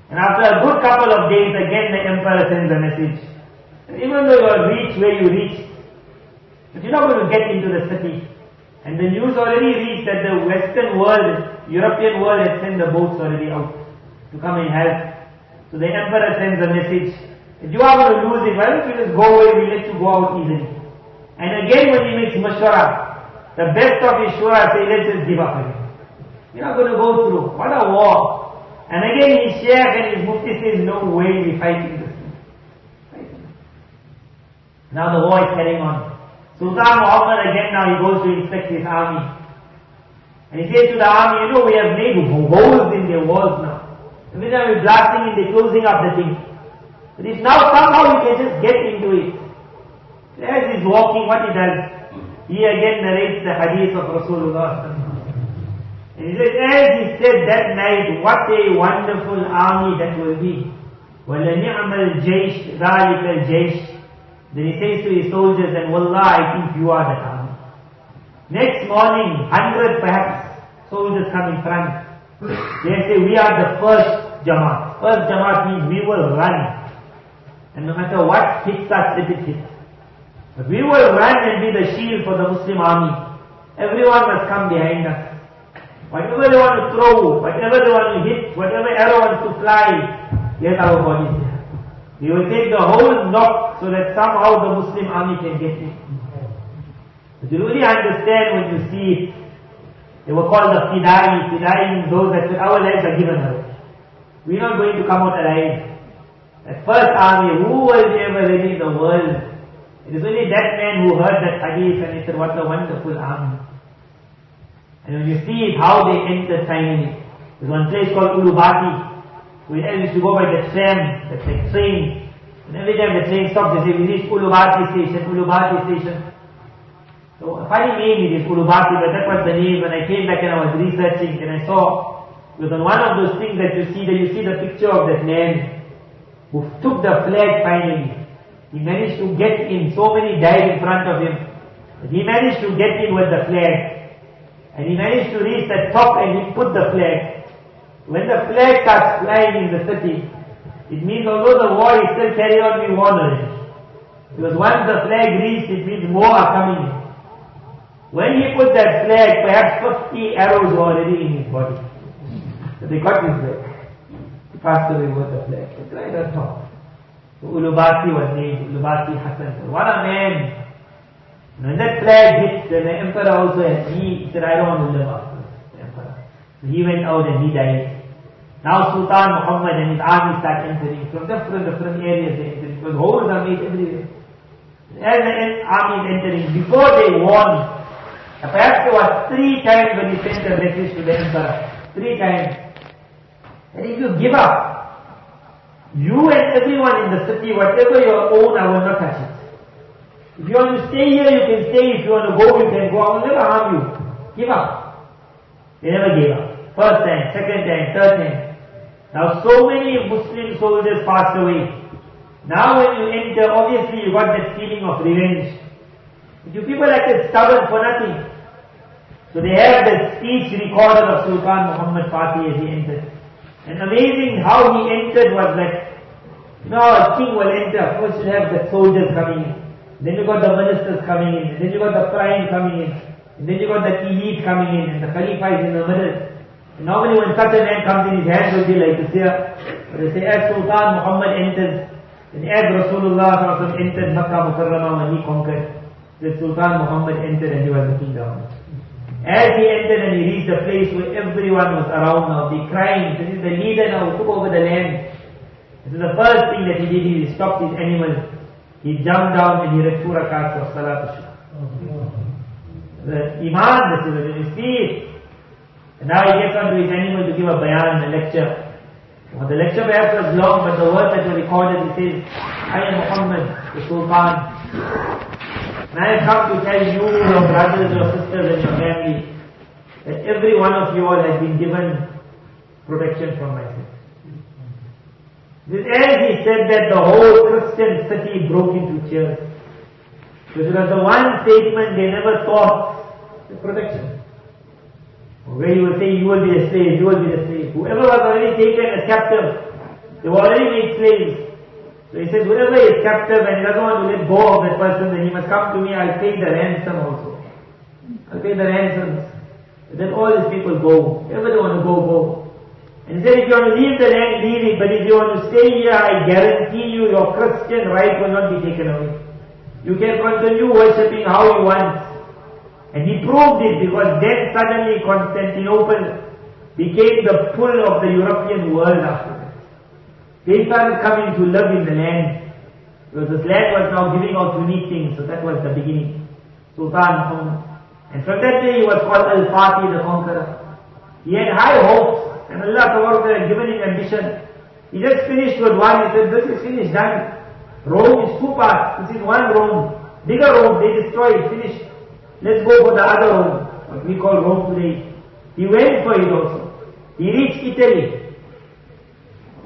And after a good couple of days, again the emperor sends a message. And even though you have reached where you reached, but you're not going to get into the city. And the news already reached that the Western world, European world had sent the boats already out to come and help. So the emperor sends a message. If you are going to lose it, why don't you just go away, we'll let you go out easily. And again when he makes mashwara, the best of his shura say, let's just give up again. You're not going to go through. What a war. And again his sheikh and his mufti says, no way we fighting this thing. Now the war is carrying on. Sultan Muhammad again now he goes to inspect his army. And he says to the army, we have made holes in their walls now. Every time we're blasting and they're closing up the thing. But if now somehow you can just get into it. As he's walking, what he does, he again narrates the hadith of Rasulullah. And he says, as he said that night, what a wonderful army that will be. وَلَنِعْمَ الْجَيْشِ ذَلِكَ الْجَيْشِ. Then he says to his soldiers, and wallah, I think you are that army. Next morning, 100 perhaps, soldiers come in front. They say, we are the first Jamaat. First Jamaat means we will run. And no matter what hits us, let it hit. But we will run and be the shield for the Muslim army. Everyone must come behind us. Whatever they want to throw, whatever they want to hit, whatever arrow wants to fly, let our bodies there. We will take the whole knock so that somehow the Muslim army can get it. But you really understand when you see it. They were called the Fidai. Fidai means those that our lives are given away. We're not going to come out alive. That first army, who will be ever ready in the world? It is only that man who heard that hadith and he said, what a wonderful army. And when you see it, how they entered finally. There's one place called Ulubati. We used to go by the tram, the train. And every time the train stopped, they say, we reached Ulubati station, Ulubati station. So a funny name it is, Ulubati, but that was the name. When I came back and I was researching and I saw, it was on one of those things that you see the picture of that man who took the flag finally. He managed to get in. So many died in front of him. But he managed to get in with the flag. And he managed to reach the top and he put the flag. When the flag starts flying in the city, it means although the war is still carrying on, we won already. Because once the flag reached, it means more are coming in. When he put that flag, perhaps 50 arrows were already in his body. So they got his flag. He passed away with the flag. It's right on top. So Ulubati was named, Ulubati Hassan. What a man! When that flag hit, then the emperor also he said, I don't want to live after this, the emperor. So he went out and he died. Now Sultan Muhammad and his army start entering. From different areas they enter. Because holes are made everywhere. As the army is entering, before they warn, perhaps there was 3 times when he sent a message to the emperor. 3 times. And if you give up, you and everyone in the city, whatever you own, I will not touch it. If you want to stay here, you can stay. If you want to go, you can go. I will never harm you. Give up. They never gave up. First time, second time, third time. Now so many Muslim soldiers passed away. Now when you enter, obviously you got that feeling of revenge. But you people acted stubborn for nothing. So they have the speech recorded of Sultan Muhammad Fatih as he entered. And amazing how he entered was like, a king will enter. First you have the soldiers coming in. Then you got the ministers coming in. And then you got the prime coming in. And then you got the elite coming in. And the Khalifa is in the middle. And normally when such a man comes in, his hands will be like this here. But they say as Sultan Muhammad enters, And as Rasulullah entered Makkah Mukarramah when he conquered, the Sultan Muhammad entered and he was looking down. As he entered and he reached the place where everyone was around now, they crying, this is the leader now who took over the land. This is the first thing that he did, he stopped his animal. He jumped down and he read 2 rakats of Salat al-Shukr. The Iman, this is when you see it. And now he gets onto his animal to give a bayan, a lecture. Well, the lecture perhaps was long, but the words that were recorded, he says, I am Muhammad, the Sultan. And I have come to tell you, your brothers, your sisters and your family, that every one of you all has been given protection from myself. As he said that, the whole Christian city broke into cheers. Because it was the one statement they never thought, the protection. Where you will say, you will be a slave, you will be a slave. Whoever was already taken as captive, they were already made slaves. So he says, whoever is captive and he doesn't want to let go of that person, then he must come to me, I'll pay the ransom also. I'll pay the ransoms. And then all these people go. Wherever they want to go, go. And he said, if you want to leave the land, leave it. But if you want to stay here, I guarantee you, your Christian right will not be taken away. You can continue worshipping how you want. And he proved it, because then suddenly Constantinople became the pull of the European world after that. They started coming to live in the land. Because this land was now giving out unique things, so that was the beginning. Sultan Muhammad. And from that day he was called Al-Fatih, the conqueror. He had high hopes, and Allah had given him ambition. He just finished with one, he said, this is finished, done. Rome is 2 parts, this is one Rome. Bigger Rome, they destroyed, finished. Let's go for the other Rome, what we call Rome today. He went for it also. He reached Italy.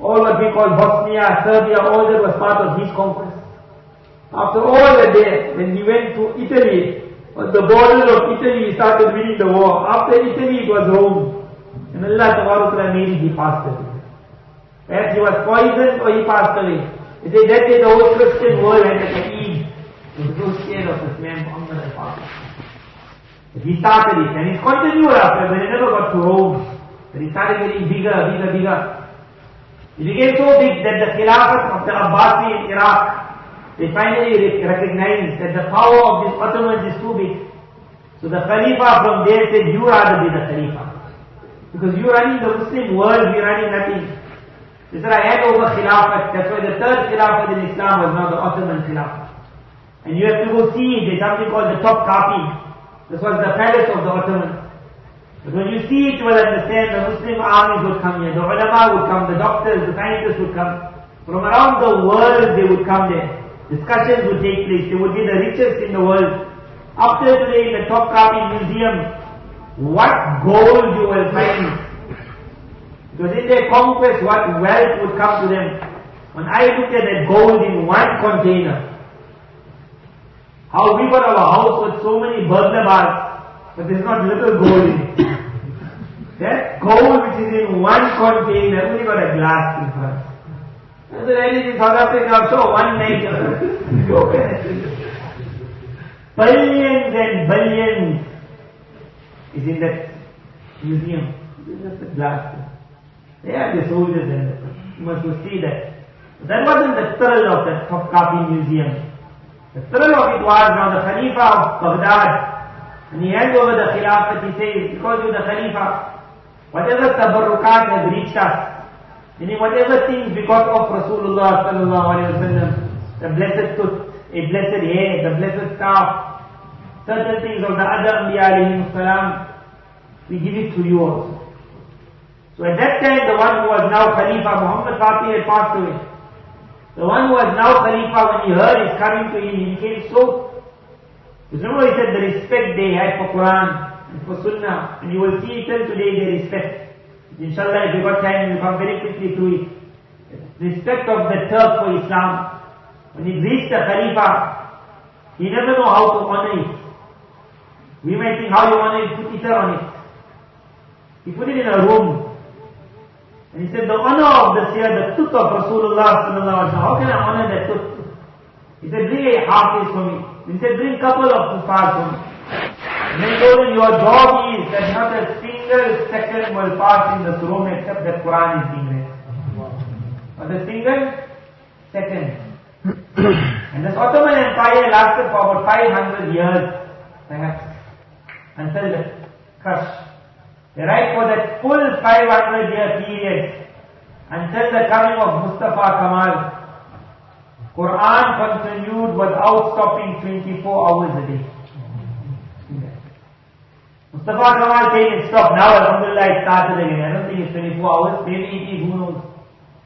All what we call Bosnia, Serbia, all that was part of his conquest. After all that day, when he went to Italy, on the borders of Italy, he started winning the war. After Italy, it was Rome. And Allah made it, he passed away. Perhaps he was poisoned or he passed away. They say that day the whole Christian world had like an Eid. They were so scared of this man, Muhammad al-Fatih. But he started it, and it continued after, but he never got to Rome. But he started getting bigger, bigger, bigger. It became so big that the Khilafat of the Abbasi in Iraq, they finally recognized that the power of these Ottomans is too big. So the Khalifa from there said, you rather be the Khalifa. Because you running the Muslim world, we running nothing. He said, I hand over Khilafat. That's why the third Khilafat in Islam was now the Ottoman Khilafat. And you have to go see it. There's something called the Top Kapi. This was the palace of the Ottomans. But when you see it, you will understand the Muslim armies would come here. The ulama would come, the doctors, the scientists would come. From around the world they would come there. Discussions would take place. They would be the richest in the world. Up till today in the Top Kapi Museum, what gold you will find. Because in their conquest, what wealth would come to them. When I looked at that gold in one container, how we got our house with so many burglar bars, but there's not little gold in it. That gold which is in one container, only got a glass in front. And the ladies in South Africa, so one night, billions and billions is in that museum. It's just a glass. They are the soldiers and you must see that. But that wasn't the thrill of the Topkapi Museum. The thrill of it was now the Khalifa of Baghdad, and he hands over the Khilafat, he says, because you're the Khalifa, whatever tabarrukat has reached us, meaning whatever things we got of Rasulullah sallallahu alayhi wa sallam, the blessed tooth, a blessed hair, the blessed staff, certain things of the other Anbiya alayhi salam, we give it to you also. So at that time, the one who was now Khalifa, Muhammad Fatih, had passed away. The one who was now Khalifa, when he heard is coming to him, he became so. Because remember he said the respect they had for Quran and for Sunnah, and you will see till today their respect. Inshallah, if you got time, you come very quickly through it. Respect of the Turk for Islam. When he reached the Khalifa, he never know how to honor it. We might think how you honor it, put itar on it. He put it in a room. And he said, the honor of the seer, the tooth of Rasulullah sallallahu alaihi wasallam, how can I honor that tooth? He said, bring a hafiz for me. He said, bring a couple of kuffars for me. And then he told him, your job is that not a single second will pass in this room except that Quran is being read. Not a single second. And this Ottoman Empire lasted for about 500 years, perhaps, until the crush. They write for that full 500-year period, until the coming of Mustafa Kemal, Quran continued without stopping 24 hours a day. Mustafa Kemal came and stopped. Now, alhamdulillah, it started again. I don't think it's 24 hours. Maybe it is, who knows.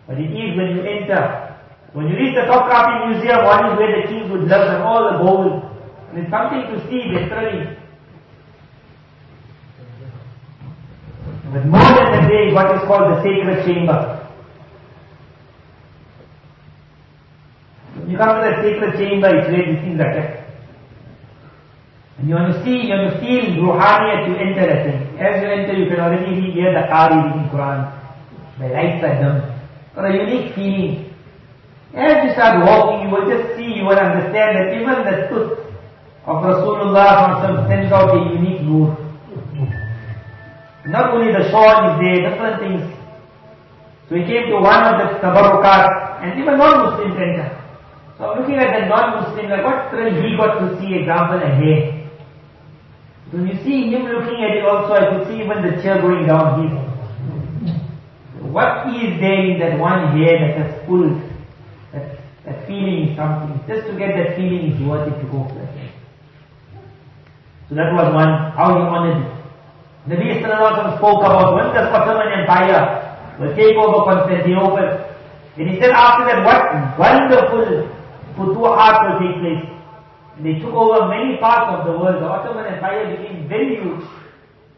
But it is when you enter. When you reach the Topkapi Museum, one is where the kings would live and all the gold. And it's something to see, literally. But more than that, there is what is called the sacred chamber. When you come to that sacred chamber, it's where these things are kept. And you want to feel ruhaniyat to enter that thing. As you enter, you can already hear the Qari reading Quran. The lights are dim. Got a unique feeling. As you start walking, you will just see, you will understand that even the tooth of Rasulullah sends out a unique nur. Not only the shawl is there, different things. So he came to one of the tabarrukat, and even non-Muslims enter. So I'm looking at the non-Muslim, like what thrill he got to see, example, a hair. When you see him looking at it also, I could see even the chair going down his. What is there in that one hair that has pulled? That feeling is something. Just to get that feeling is worth it to go for that. So that was one, how he honored it. Nabi Sallallahu spoke about when the Ottoman Empire will take over Constantinople. And he said after that, what wonderful futuhat will take place. And they took over many parts of the world. The Ottoman Empire became very huge.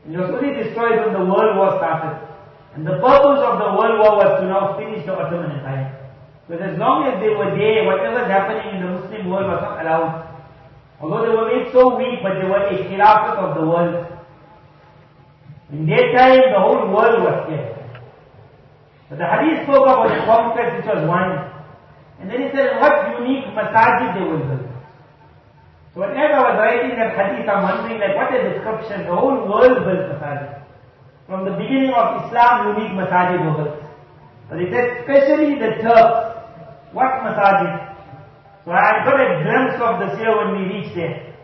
And it was only destroyed when the World War started. And the purpose of the World War was to now finish the Ottoman Empire. Because as long as they were there, whatever was happening in the Muslim world was not allowed. Although they were made so weak, but they were a khilafat of the world. In their time, the whole world was scared. But the hadith spoke about the conquest which was won. And then he said, what unique masajid they will build. So whenever I was writing that hadith, I'm wondering like what a description. The whole world built masajid. From the beginning of Islam, unique masajid were built. But he said, especially the Turks. What masajid? So I got a glimpse of this year when we reached there.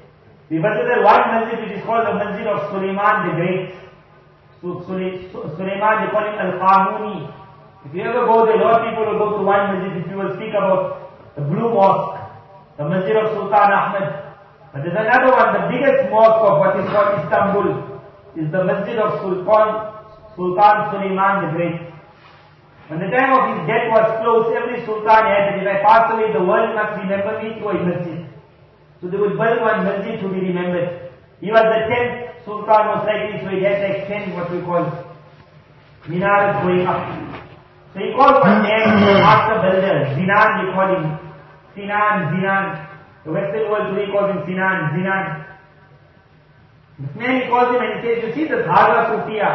We visited one masjid which is called the Masjid of Sulaiman the Great. Sulaiman, they call him Al-Qanuni. If you ever go there, a lot of people will go to one masjid if you will speak about the Blue Mosque, the Masjid of Sultan Ahmed. But there's another one, the biggest mosque of what is called Istanbul, is the Masjid of Sultan Sulaiman the Great. When the time of his death was close, every sultan had that if I pass away, the world must remember me through a masjid. So they would build one masjid to be remembered. He was the 10th sultan most likely, so he had like 10 what we call minarets going up. So he called one man, master builder, Zinan, they call him. Zinan. The Western world today calls him Zinan. This man, he calls him and he says, you see this Haga Sufia.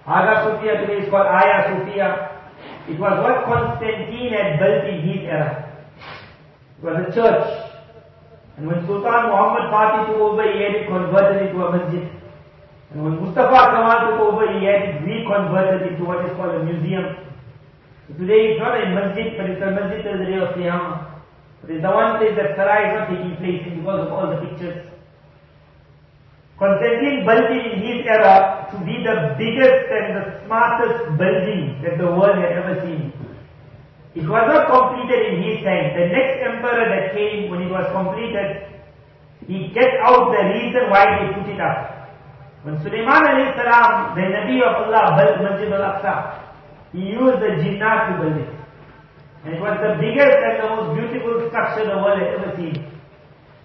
Haga Sufia today is called Aya Sufia. It was what Constantine had built in his era. It was a church. And when Sultan Muhammad Fatih took over, he had it converted into a masjid. And when Mustafa Kemal took over, he had it reconverted into what is called a museum. So today it's not a masjid, but it's a masjid till the day of Qiyamah. But it's the one place that Salah is not taking place in because of all the pictures. Constantine built it in his era to be the biggest and the smartest building that the world had ever seen. It was not completed in his time. The next emperor that came, when it was completed, he get out the reason why they put it up. When Sulaiman alayhi salam, the Nabi of Allah, built Masjid al-Aqsa, he used the jinnah to build it. And it was the biggest and the most beautiful structure the world had ever seen.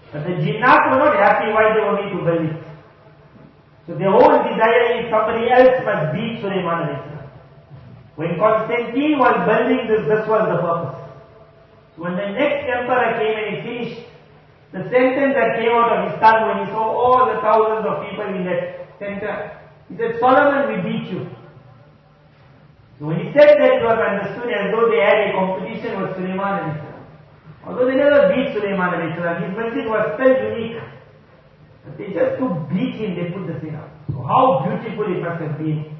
But the jinnah were not happy why they were made to build it. So their whole desire is somebody else must beat Sulaiman alayhi salam. When Constantine was building this was the purpose. So when the next emperor came and he finished, the sentence that came out of his tongue when he saw all the thousands of people in that center, he said, Solomon, we beat you. So when he said that, it was understood as though they had a competition with Sulaiman alayhi salam. Although they never beat Sulaiman alayhi salam, his masjid was still unique. But they just to beat him, they put the thing up. So how beautiful it must have been.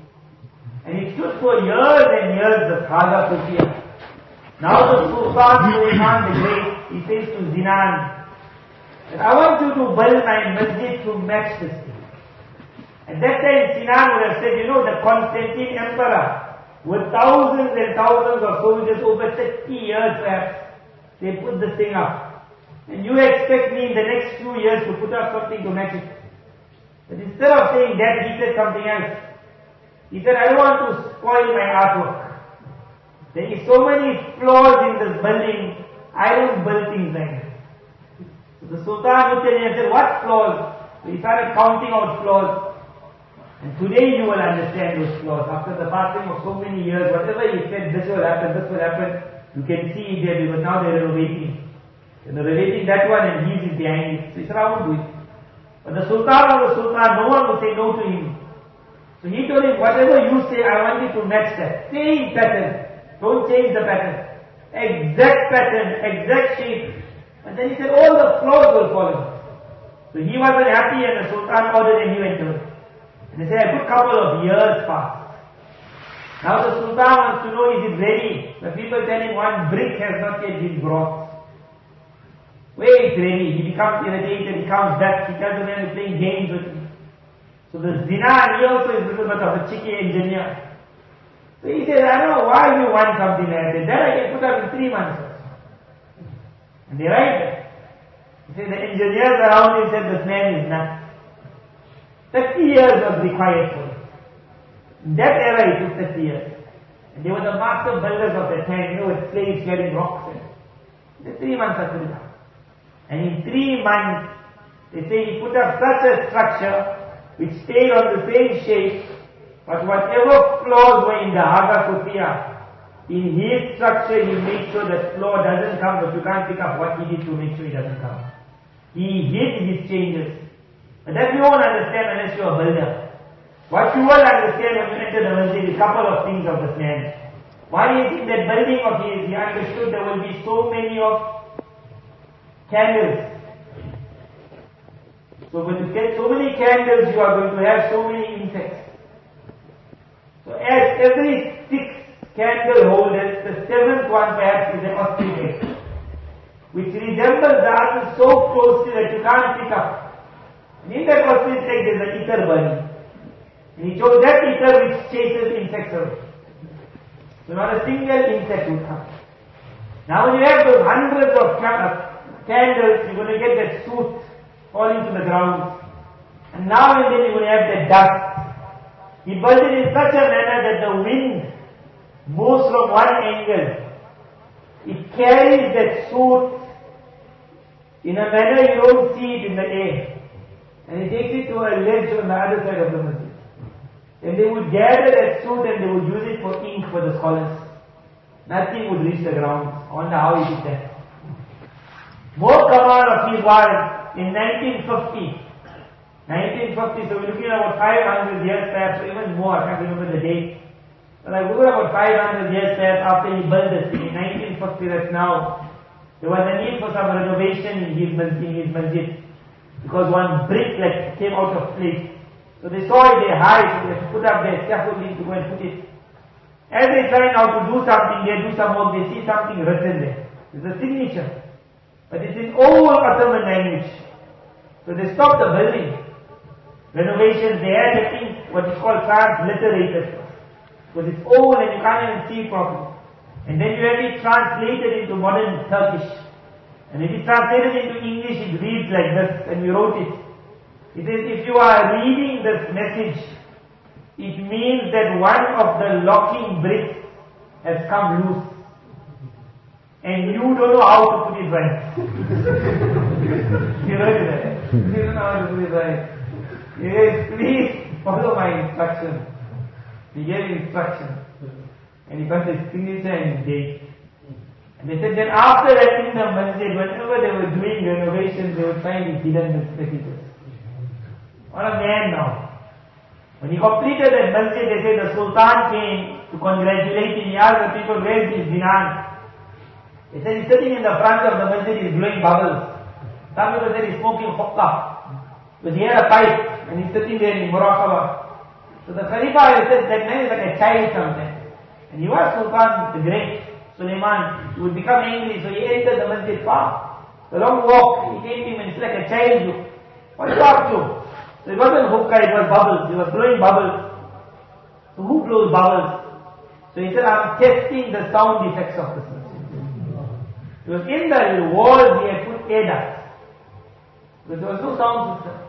And it stood for years and years, the Haga Sufia. Now the Sultan Sulaiman the Great, he says to Zinan, that I want you to build my masjid to match this thing. At that time, Sinan would have said, the Constantine Emperor, with thousands and thousands of soldiers over 30 years perhaps, they put this thing up. And you expect me in the next few years to put up something to match it. But instead of saying that, he said something else. He said, I don't want to spoil my artwork. There is so many flaws in this building, I don't build things like that. So the Sultan looked at him and said, what flaws? So he started counting out flaws. And today you will understand those flaws. After the passing of so many years, whatever he said, this will happen, you can see it there because now they're renovating. They're renovating that one and he's behind it. So he said, I won't do it. But the Sultan was the Sultan, no one would say no to him. So he told him, whatever you say, I want you to match that. Same pattern. Don't change the pattern. Exact pattern, exact shape. And then he said, all the flaws will follow. So he wasn't happy and the Sultan ordered and he went to it. And they said, a good couple of years passed. Now the Sultan wants to know, is it ready? The people tell him one brick has not yet been brought. Wait, it's ready. He becomes irritated, he comes back, he tells the man he's playing games with him. So the Zinan, he also is a little bit of a cheeky engineer. So he says, I don't know why you want something like that. That I can put up in 3 months. And they write that. He says, the engineers around him said, this man is nuts. 30 years was required for it. In that era it took 30 years. And they were the master builders of the time, with slaves carrying rocks. And 3 months are good enough. And in 3 months, they say he put up such a structure which stayed on the same shape, but whatever flaws were in the Hagia Sophia, in his structure he made sure that flaw doesn't come, but you can't pick up what he did to make sure it doesn't come. He hid his changes. And that you won't understand unless you're a builder. What you will understand when you enter the masjid is a couple of things of this man. One is in that building of his, he understood there will be so many of candles. So when you get so many candles, you are going to have so many insects. So as every 6 candle holders, the 7th one perhaps is an ostrich egg, which resembles the other so closely that you can't pick up. And in that ostrich egg there is an ether burning. And he chose that ether which chases insects away. So not a single insect would come. Now when you have those hundreds of candles, you're going to get that soot falling to the ground. And now and then you're going to have that dust. He built it in such a manner that the wind moves from one angle. It carries that soot in a manner you don't see it in the air. And it takes it to a ledge on the other side of the masjid. Then they would gather that soot and they would use it for ink for the scholars. Nothing would reach the ground. I wonder how he did that. More Kamal of his was in 1950. 1950, so we're looking at about 500 years perhaps, or even more, I can't remember the date. But like we're about 500 years perhaps after he built this thing, in 1950, that's now, there was a need for some renovation in his masjid. Because one brick came out of place. So they saw it, they hide, so they put up their scaffolding to go and put it. As they try now to do something, they do some work, they see something written there. It's a signature. But it's in old Ottoman language. So they stopped the building. Renovations, they had to think what is called transliterated. Because it's old and you can't even see it properly. And then you have it translated into modern Turkish. And if it's translated into English, it reads like this, and we wrote it. It says, if you are reading this message, it means that one of the locking bricks has come loose. And you don't know how to put it right. You heard that? You don't know how to put it right. He says, please follow my instructions. He gave instructions. And he got his signature and his date. And they said that after that in the masjid, whenever they were doing renovations, they would find his hidden messages. What a man now. When he completed that masjid, they said the Sultan came to congratulate him. He asked the people, where's his dinar? They said he's sitting in the front of the masjid, he's blowing bubbles. Some people said he's smoking hookah. Because he had a pipe and he's sitting there in muraqabah. So the Khalifa said that man is like a child sometimes. And he was Sultan the Great. Sulaiman, he would become angry, so he entered the masjid far. The long walk, he came to him and it's like a child look. What are you up to? So it wasn't hookah, it was bubbles. He was blowing bubbles. So who blows bubbles? So he said, I'm testing the sound effects of this masjid. Because in the walls he had put air ducts. Because there was no sound system.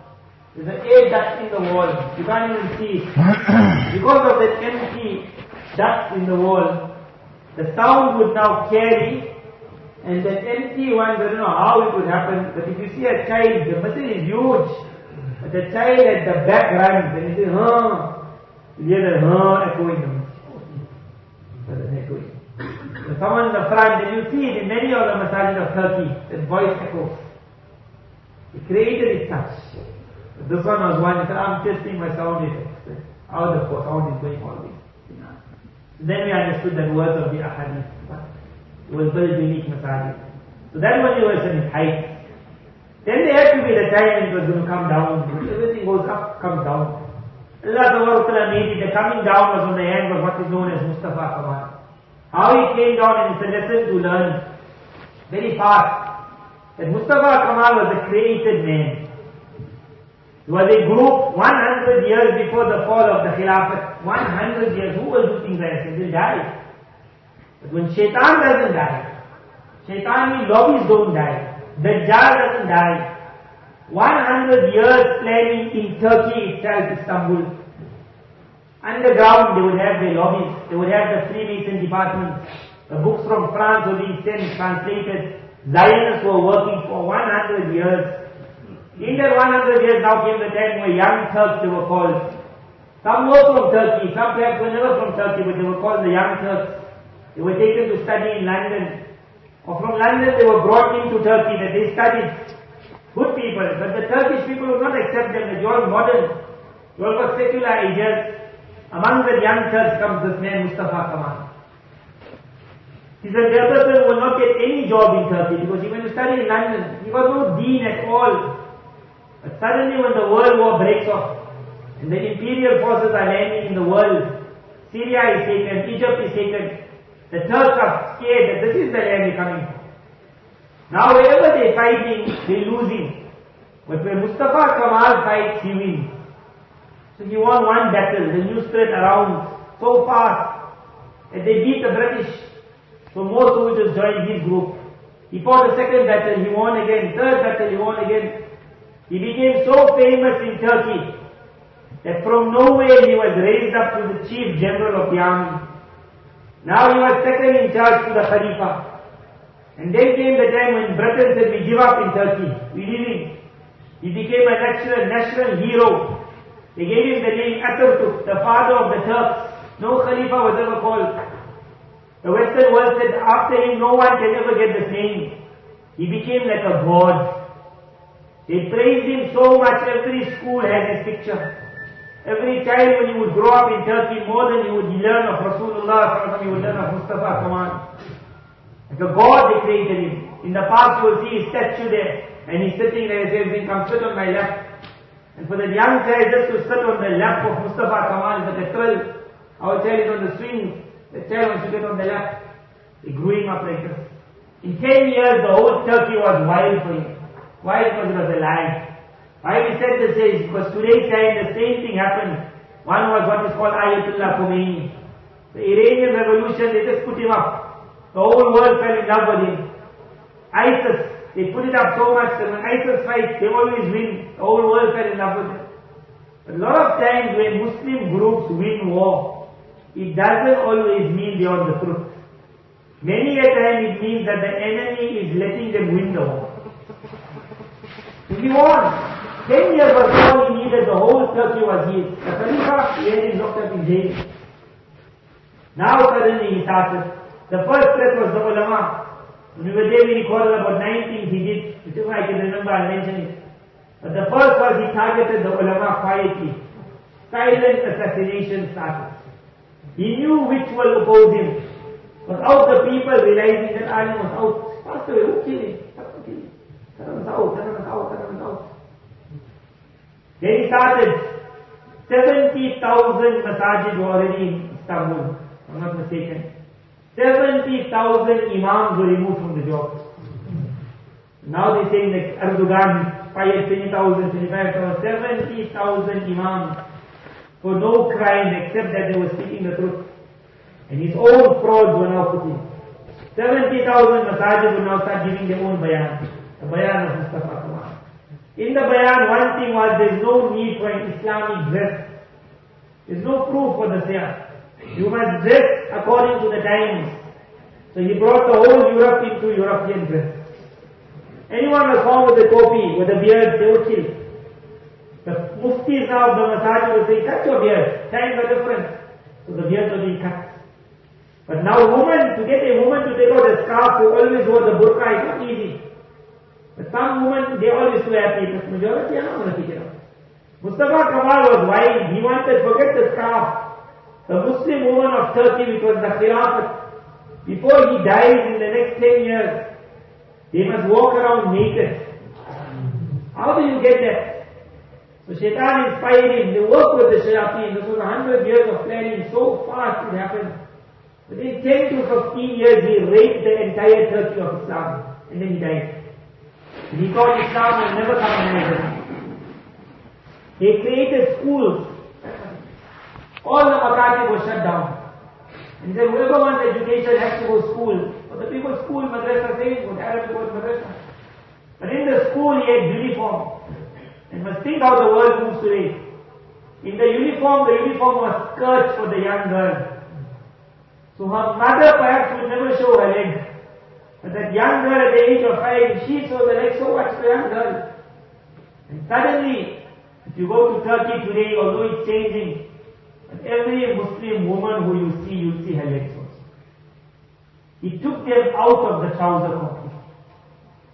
There's an air duct in the wall. You can't even see it. Because of that empty duct in the wall, the sound would now carry, and that empty one, I don't know how it would happen, but if you see a child, the masjid is huge, but the child at the back runs, and he says, you hear the echoing the masjid. So someone in the front, and you see it in many of the masajid of Turkey, that voice echoes. He created it such. This one was one, he said, I'm testing my sound effects. How the sound is going all this. Then we understood that words of the ahadith. It was very unique masajid. So that was in its height. Then there had to be the time when it was going to come down. Everything goes up, comes down. Allah made it. The coming down was on the end of what is known as Mustafa Kamal. How he came down, and it's a lesson to learn very fast. That Mustafa Kamal was a created man. It was a group 100 years before the fall of the Khilafat. 100 years. Who will do things like this? They'll die. But when Shaitan doesn't die, Shaitani lobbies don't die, Dajjal doesn't die. 100 years planning in Turkey itself, Istanbul. Underground they would have their lobbies. They would have the Freemason departments. The books from France were being sent, translated. Zionists were working for 100 years. In that 100 years now came the time where young Turks they were called. Some were from Turkey, some perhaps were never from Turkey, but they were called the young Turks. They were taken to study in London. Or from London they were brought into Turkey that they studied. Good people, but the Turkish people would not accept them, that you are modern. You all got secular ideas. Among the young Turks comes this man Mustafa Kamal. He said the person will not get any job in Turkey because he went to study in London. He got no deen at all. But suddenly when the world war breaks off, and the imperial forces are landing in the world, Syria is taken, Egypt is taken, the Turks are scared that this is the land they're coming from. Now wherever they're fighting, they're losing. But when Mustafa Kamal fights, he wins. So he won one battle, the news spread around so fast that they beat the British. So more soldiers joined his group. He fought the second battle, he won again, third battle, he won again. He became so famous in Turkey that from nowhere he was raised up to the chief general of the army. Now he was second in charge to the Khalifa. And then came the time when Britain said, we give up in Turkey, we leaving. He became a national hero. They gave him the name Atatürk, the father of the Turks. No Khalifa was ever called. The Western world said after him no one can ever get the name. He became like a god. They praised him so much, every school has his picture. Every child when he would grow up in Turkey, more than he would learn of Rasulullah, he would learn of Mustafa Kamal. Like a god they created him. In the past you will see his statue there, and he's sitting there and says, come sit on my lap. And for that young child just to sit on the lap of Mustafa Kamal is like a thrill. Our child is on the swings, the child wants to get on the lap. They grew him up like this. In 10 years the whole Turkey was wild for him. Why? Because it was a lie. Why we said this is because today's time the same thing happened. One was what is called Ayatollah Khomeini. The Iranian Revolution, they just put him up. The whole world fell in love with him. ISIS, they put it up so much that when ISIS fights, they always win. The whole world fell in love with them. But a lot of times when Muslim groups win war, it doesn't always mean they are the truth. Many a time it means that the enemy is letting them win the war. If he won, 10 years was all he needed, the whole Turkey was his. The Khalifa, he had him locked up in jail. Now suddenly he started. The first threat was the ulama. When we were there, we recorded about 9 things he did, whichever I can remember, I'll mention it. But the first was he targeted the ulama quietly. Silent assassination started. He knew which will oppose him. Without the people realizing that alim was out, passed away, who killed him? Then he started. 70,000 masajid were already in Istanbul, if I'm not mistaken. 70,000 imams were removed from the job. Now they're saying that Erdogan fired 20,000, 25,000, 70,000 imams for no crime except that they were speaking the truth. And his own frauds were now put in. 70,000 masajid will now start giving their own bayan. The bayan of Mustafa Kamal. In the bayan, one thing was there's no need for an Islamic dress. There's no proof for the siyah. You must dress according to the times. So he brought the whole Europe into European dress. Anyone was found with a topi, with a beard, they were killed. The muftis now of the masajid will say, cut your beard. Times are different. So the beard will be cut. But now to get a woman to take out a scarf who always wore the burqa is not easy. But some women, they always too happy. But majority are not going to take it out. Mustafa Kamal was wild. He wanted, forget the scarf. The Muslim woman of Turkey, which was the Khilafat, before he dies in the next 10 years, they must walk around naked. How do you get that? So Shaitan inspired him. They worked with the Shayateen. This was 100 years of planning. So fast it happened. Within 10 to 15 years, he raped the entire Turkey of Islam. And then he died. And he thought Islam will never come in America. They created schools. All the makatib were shut down. And then whoever wants education has to go to school. But the people school, madrasa, saying, go to Arab, go to madrasa. But in the school he had uniform. And must think how the world moves today. In the uniform was skirts for the young girl. So her mother perhaps would never show her leg. But that young girl at the age of 5, she saw the leg, so what's the young girl? And suddenly, if you go to Turkey today, although it's changing, but every Muslim woman who you see her legs also. He took them out of the trouser completely.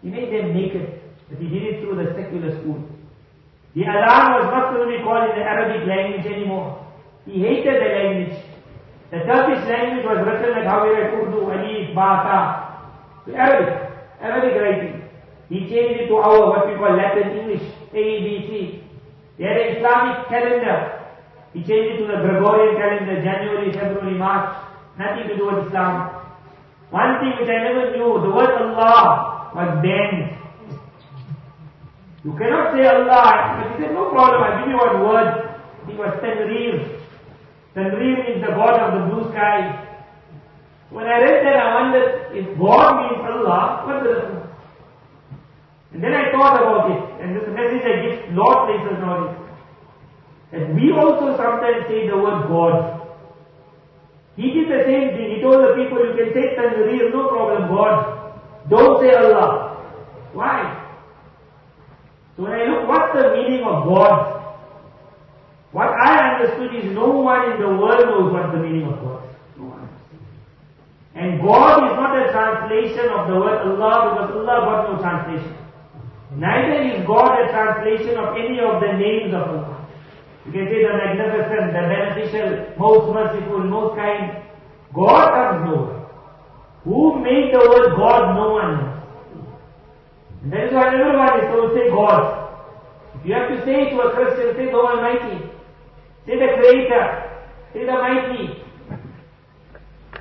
He made them naked, but he did it through the secular school. The Adhan was not going to be called in the Arabic language anymore. He hated the language. The Turkish language was written like how we write Urdu, Alif, Ba, Ta. Arabic writing. He changed it to our, what we call Latin English, A, B, C. They had an Islamic calendar. He changed it to the Gregorian calendar, January, February, March. Nothing to do with Islam. One thing which I never knew, the word Allah was banned. You cannot say Allah. But he said, no problem, I'll give you one word. It was Tanreer. Tanreer means the God of the blue sky. When I read that, I wondered, if God means Allah, what's the difference? And then I thought about it, and this message I give lot places nowadays. That we also sometimes say the word God. He did the same thing. He told the people, you can say Tanreer, no problem, God. Don't say Allah. Why? So when I look, what's the meaning of God? What I understood is no one in the world knows what the meaning of God is. No one. And God is not a translation of the word Allah, because Allah got no translation. Neither is God a translation of any of the names of Allah. You can say the magnificent, the beneficial, most merciful, most kind. God comes nowhere. Who made the word God? No one knows. And that is why everyone is told, say God. If you have to say to a Christian, say the Almighty. Say the Creator. Say the Mighty.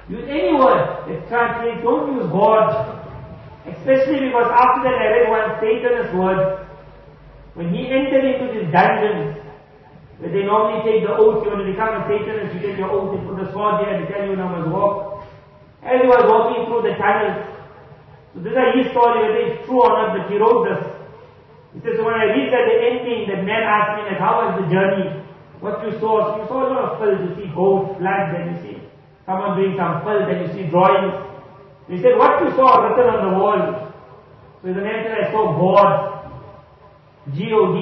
Use any word that translates. Don't use God. Especially because after that I read one Satanist word. When he entered into these dungeons, where they normally take the oath, you want to become a Satanist, you take your oath, you put the sword there and tell you now must walk. As he was walking through the tunnels, so this is his story, whether it's true or not, but he wrote this. He says, so when I reached at the ending, that man asked me, like, how was the journey? What you saw? So you saw a lot of filth, you see goats, floods, and you see someone doing some filth, and you see drawings. He said, what you saw written on the wall? So the man said, I saw God. G-O-D.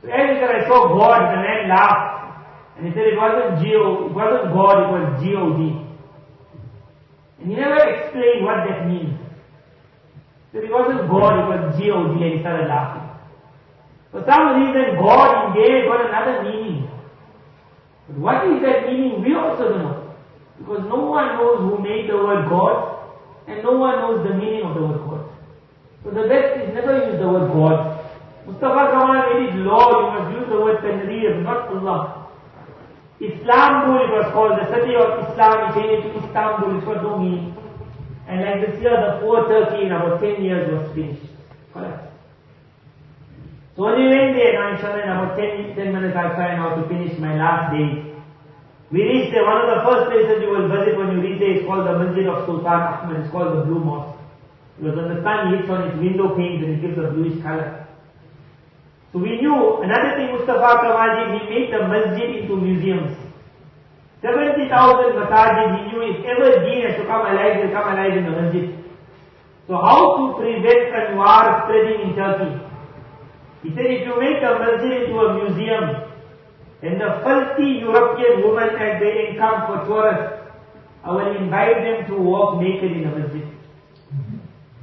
So as he said, I saw God, the man laughed. And he said, it wasn't God, it was G-O-D. And he never explained what that means. So it wasn't God, it was G-O-D, and he started laughing. For some reason, God in there got another meaning. But what is that meaning? We also don't know. Because no one knows who made the word God, and no one knows the meaning of the word God. So the best is never use the word God. Mustafa Kamal made it law, you must use the word Tanreer, not Allah. Islambul it was called, the city of Islam, it changed to Istanbul, it was no meaning. And like this year, the poor Turkey in about 10 years was finished. Collapsed. So when we went there, now inshallah in about 10 minutes I'll try now to finish my last day. We reached there, one of the first places you will visit when you reach there is called the Masjid of Sultan Ahmed, it's called the Blue Mosque. Because when the sun hits on its window panes and it gives a bluish color. So we knew, another thing Mustafa Kamal did, he made the masjid into museums. 70,000 masajid, he knew if ever deen has to come alive, will come alive in the masjid. So how to prevent Anwar spreading in Turkey? He said if you make a masjid into a museum, then the filthy European women as they encamp for tourists, I will invite them to walk naked in the masjid.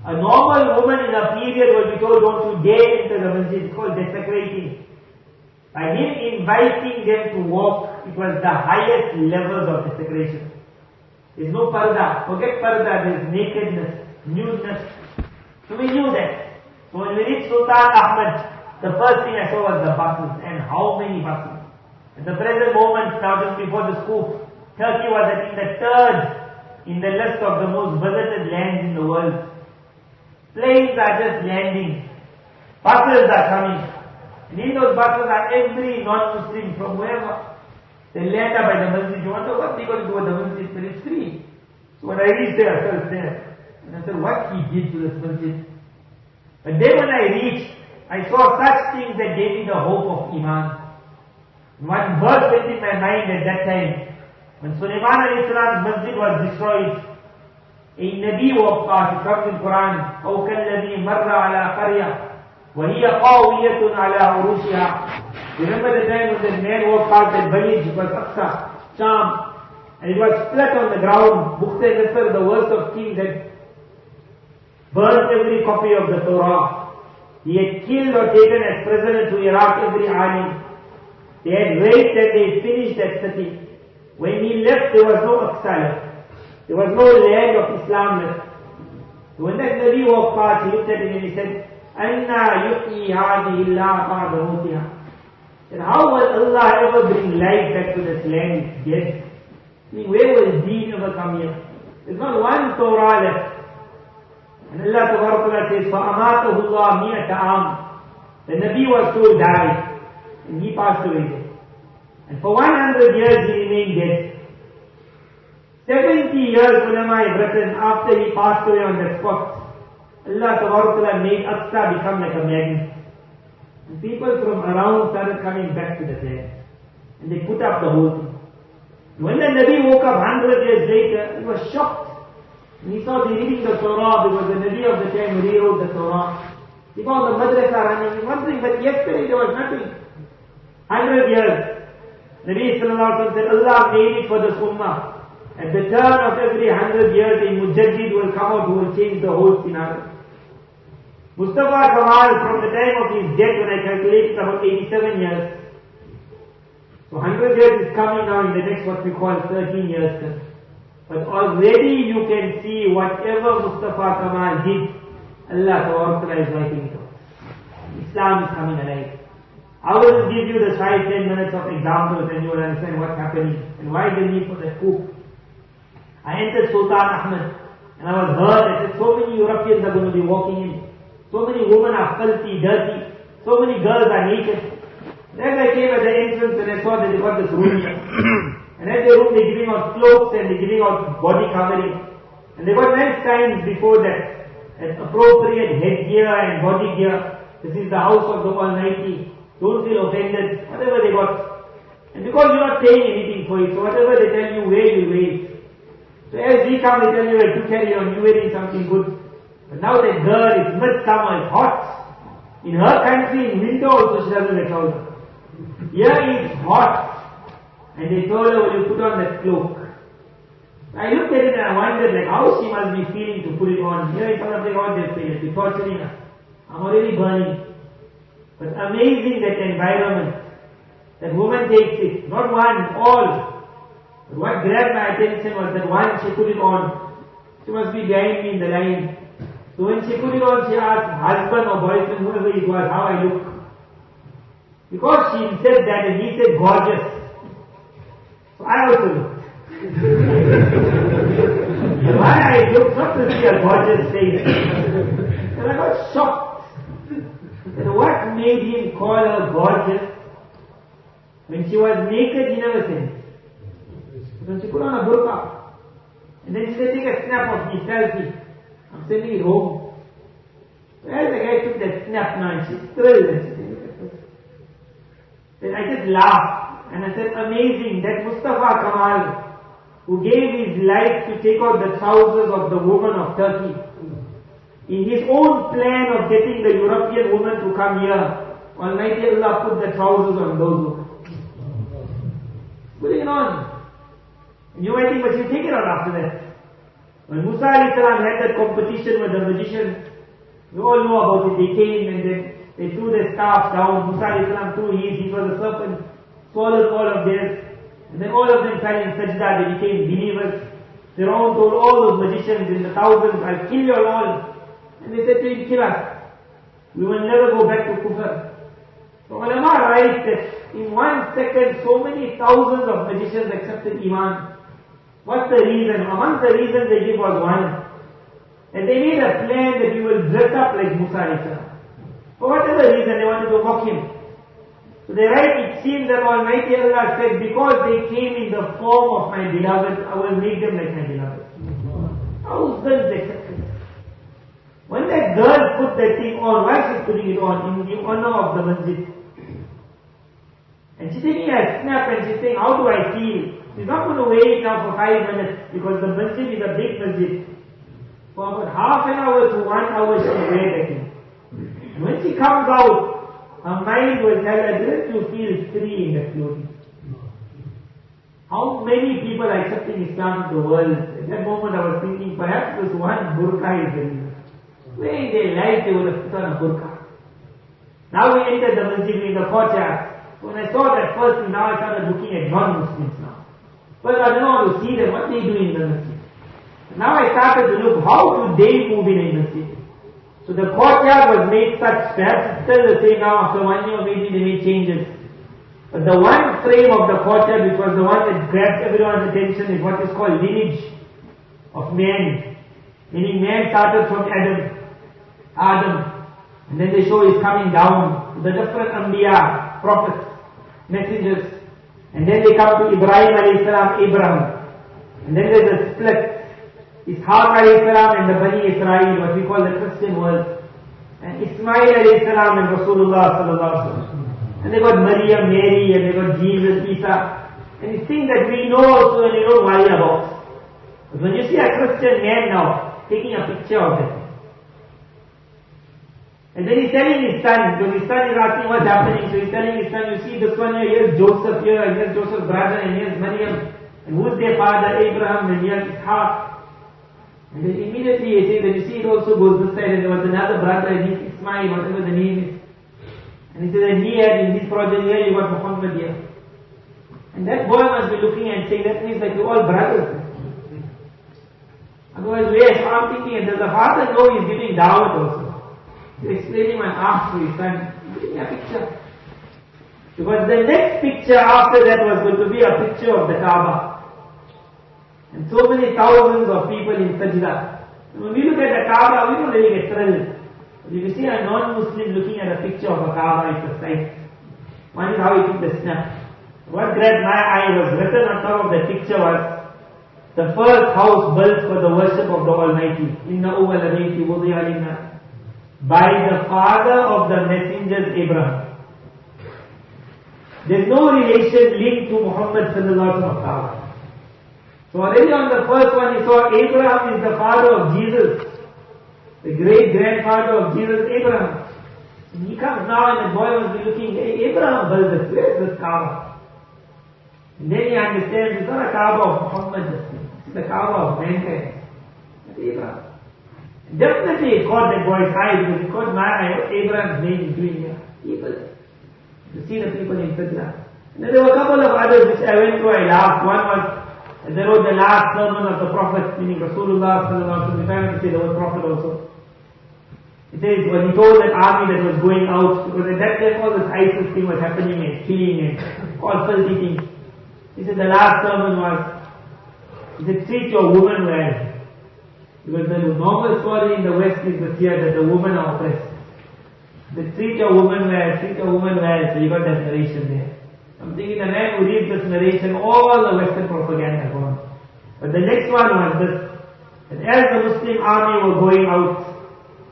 A normal woman in a period will be told don't you dare enter the masjid, it's called desecrating. By him inviting them to walk, it was the highest levels of desecration. There's no parda, forget parda, there's nakedness, nudeness. So we knew that. So when we reached Sultan Ahmed, the first thing I saw was the buses, and how many buses. At the present moment, now just before the scoop, Turkey was I think the third in the list of the most visited lands in the world. Planes are just landing. Buses are coming. And in those buses are every non-Muslim from wherever. They land up by the masjid. You wonder what they're going to do with the masjid, but it's free. So when I reached there, I felt there. And I said, what he did to this masjid. But then when I reached, I saw such things that gave me the hope of Iman. One verse went in my mind at that time. When Sulaiman alayhi salam's masjid was destroyed, a Nabi walked past, it comes in Quran, أَوْ كَالَّذِي مَرَّ عَلَىٰ قَرْيَةٍ وَهِيَ قَاوِيَةٌ عَلَىٰ عُرُوشِهَا. Remember the time when that man walked past that village, it was Aqsa, Sham, and it was flat on the ground. Bukht al-Nasr, the worst of kings, had burned every copy of the Torah. He had killed or taken as prisoner to Iraq every alim. They had raped and they finished that city. When he left, there was no Aqsa left. There was no land of Islam left. So when that Nabi walked past, he looked at it and he said, أَنَّا يُحْيِي هَذِهِ اللَّهُ بَعْدَ مَوْتِهَا. He said, how will Allah ever bring life back to this land? It's dead. I mean, where will deen ever come here? There's not one Torah left. And Allah Ta'ala says, فَأَمَاتَهُ اللَّهُ مِئَةَ عَامٍ. The Nabi was to die, and he passed away there. And for 100 years he remained dead. 70 years ulama have written after he passed away on that spot, Allah Ta'ala made Aqsa become like a magnet. And people from around started coming back to the land. And they put up the whole thing. When the Nabi woke up 100 years later, he was shocked. And he saw the reading the Torah because the Nabi of the time rewrote the Torah. He found the madrasa running, wondering, but yesterday there was nothing. 100 years. Nabi Sallallahu Alaihi Wasallam said, Allah made it for this ummah. At the turn of every 100 years, a mujaddid will come out who will change the whole scenario. Mustafa Kamal, from the time of his death, when I calculate, it's about 87 years. So 100 years is coming now in the next what we call 13 years. But already you can see whatever Mustafa Kamal did, Allah Ta'ala is wiping it off. Islam is coming alive. I will give you the 5-10 minutes of examples and you will understand what's happening and why the need for the coup. I entered Sultan Ahmed and I was hurt. I said, so many Europeans are going to be walking in. So many women are filthy, dirty. So many girls are naked. Then I came at the entrance and I saw that they got this room here. And at the room they're giving out cloaks and they're giving out body covering. And they got nice signs before that. As appropriate headgear and body gear. This is the house of the Almighty. Don't feel offended. Whatever they got. And because you're not paying anything for it, so whatever they tell you where you wear it. So as we come, they tell you to carry on, you're wearing something good. But now that girl, it's midsummer, it's hot. In her country, in winter also, she doesn't wear trousers. Here it's hot. And they told her, will you put on that cloak? I looked at it and I wondered like how she must be feeling to put it on. Here in front of the God, they're saying, you're torturing her. I'm already burning. But amazing that environment. That woman takes it. Not one, all. But what grabbed my attention was that one, she put it on. She must be behind me in the line. So when she put it on, she asked husband or boyfriend, whoever it was, how I look. Because she said that and he said gorgeous. I also looked. And why I looked not to see a gorgeous face, and I got shocked. And what made him call her gorgeous? When she was naked, he never said. When she put on a burqa, and then she said, take a snap of me, selfie. I'm sending it home. Well, the guy took that snap now and she's thrilled and she said, look at this. Then I just laughed and I said, amazing, that Mustafa Kamal, who gave his life to take out the trousers of the woman of Turkey, in his own plan of getting the European woman to come here, Almighty Allah put the trousers on those women. Putting it on. And you might think, but you take it out after that. When Musa alayhi salam had that competition with the magicians, we all know about it. They came and then they threw their staff down. Musa alayhi salam threw his, he was a serpent, swallowed all of theirs. And then all of them fell in sajda, they became believers. Firaun told all those magicians in the thousands, I'll kill you all. And they said to him, kill us. We will never go back to kufr. So ulama write that in 1 second so many thousands of magicians accepted Iman. What's the reason? Among the reasons they give was one. And they made a plan that you will dress up like Musa alayhi salam. For whatever reason they wanted to mock him. So they write, it seems that Almighty Allah said, because they came in the form of my beloved, I will make them like my beloved. Thousands accepted it. When that girl put that thing on, why she's putting it on? In the honor of the masjid. And she's taking a snap and she's saying, how do I feel? She's not going to wait now for 5 minutes because the masjid is a big masjid. For about half an hour to 1 hour she will wear that thing. And when she comes out, her mind will tell her, didn't you feel free in that clothing? How many people are accepting Islam in the world? At that moment I was thinking, perhaps this one burqa is the reason. Where in their life they would have put on a burqa? Now we entered the masjid in the courtyard. When I saw that first, now I started looking at non-Muslims now. Well, I don't know how to see them, what they do in the masjid. Now I started to look, how do they move in the masjid? So the courtyard was made such, perhaps it's still the same now, after 1 year maybe they made changes. But the one frame of the courtyard which was the one that grabbed everyone's attention is what is called lineage of man. Meaning man started from Adam. And then they show he's coming down to the different Anbiya, prophets, messengers. And then they come to Ibrahim alayhi salam, Abraham. And then there's a split. Ishaq alayhi salam and the Bani Israel, what we call the Christian world. And Ismail alayhi salam and Rasulullah sallallahu alaihi wasallam. And they got Maryam, Mary, and they got Jesus, Isa. And it's things that we know also and we don't worry about. But when you see a Christian man now, taking a picture of it. And then he's telling his son, because his son is asking what's happening, so he's telling his son, you see this one here, here's Joseph here, and here's Joseph's brother, and here's Maryam. And who's their father? Abraham, and here's Ishaq. And then immediately he says, and you see it also goes this side, and there was another brother, and he's Ismail, whatever the name is. And he says, and he had in his progeny here, you got Muhammad here. And that boy must be looking and saying, that means that you're all brothers. Otherwise, where? So I'm thinking, and does the father know he's giving dawat also? He's explaining my ask to his son, give me a picture. Because the next picture after that was going to be a picture of the Kaaba. And so many thousands of people in sajda. And when we look at the Kaaba, we don't really get thrilled. But if you see a non-Muslim looking at a picture of a Kaaba, it's a sight. One is how he took the snap. What grabbed my eye was written on top of the picture was, the first house built for the worship of the Almighty. Inna awwala bayti wudi'a lin-nas. By the father of the messengers Abraham. There's no relation linked to Muhammad sallallahu alaihi wasallam. So already on the first one he saw Abraham is the father of Jesus. The great grandfather of Jesus, Abraham. And he comes now and the boy must be looking, hey, Abraham built this, where is this Kaaba? And then he understands it's not a Kaaba of Muhammad, it's the Kaaba of mankind. That's Abraham. Definitely it caught that boy's eye because it caught my eye what Abraham's name is doing here. People. To see the people in Sajda. And then there were a couple of others which I went through, I laughed. One was, they wrote the last sermon of the Prophet, meaning Rasulullah sallallahu alaihi wasallam. If I have to say the word Prophet also. It says, when he told that army that was going out, because at that time all this ISIS thing was happening and killing and all filthy things. He said the last sermon was, he said, treat your woman well. Because the normal story in the West is the fear that the women are oppressed. They treat your woman well, treat your woman well, so you got that narration there. I'm thinking the man who reads this narration, all the Western propaganda gone. But the next one was this, that as the Muslim army were going out,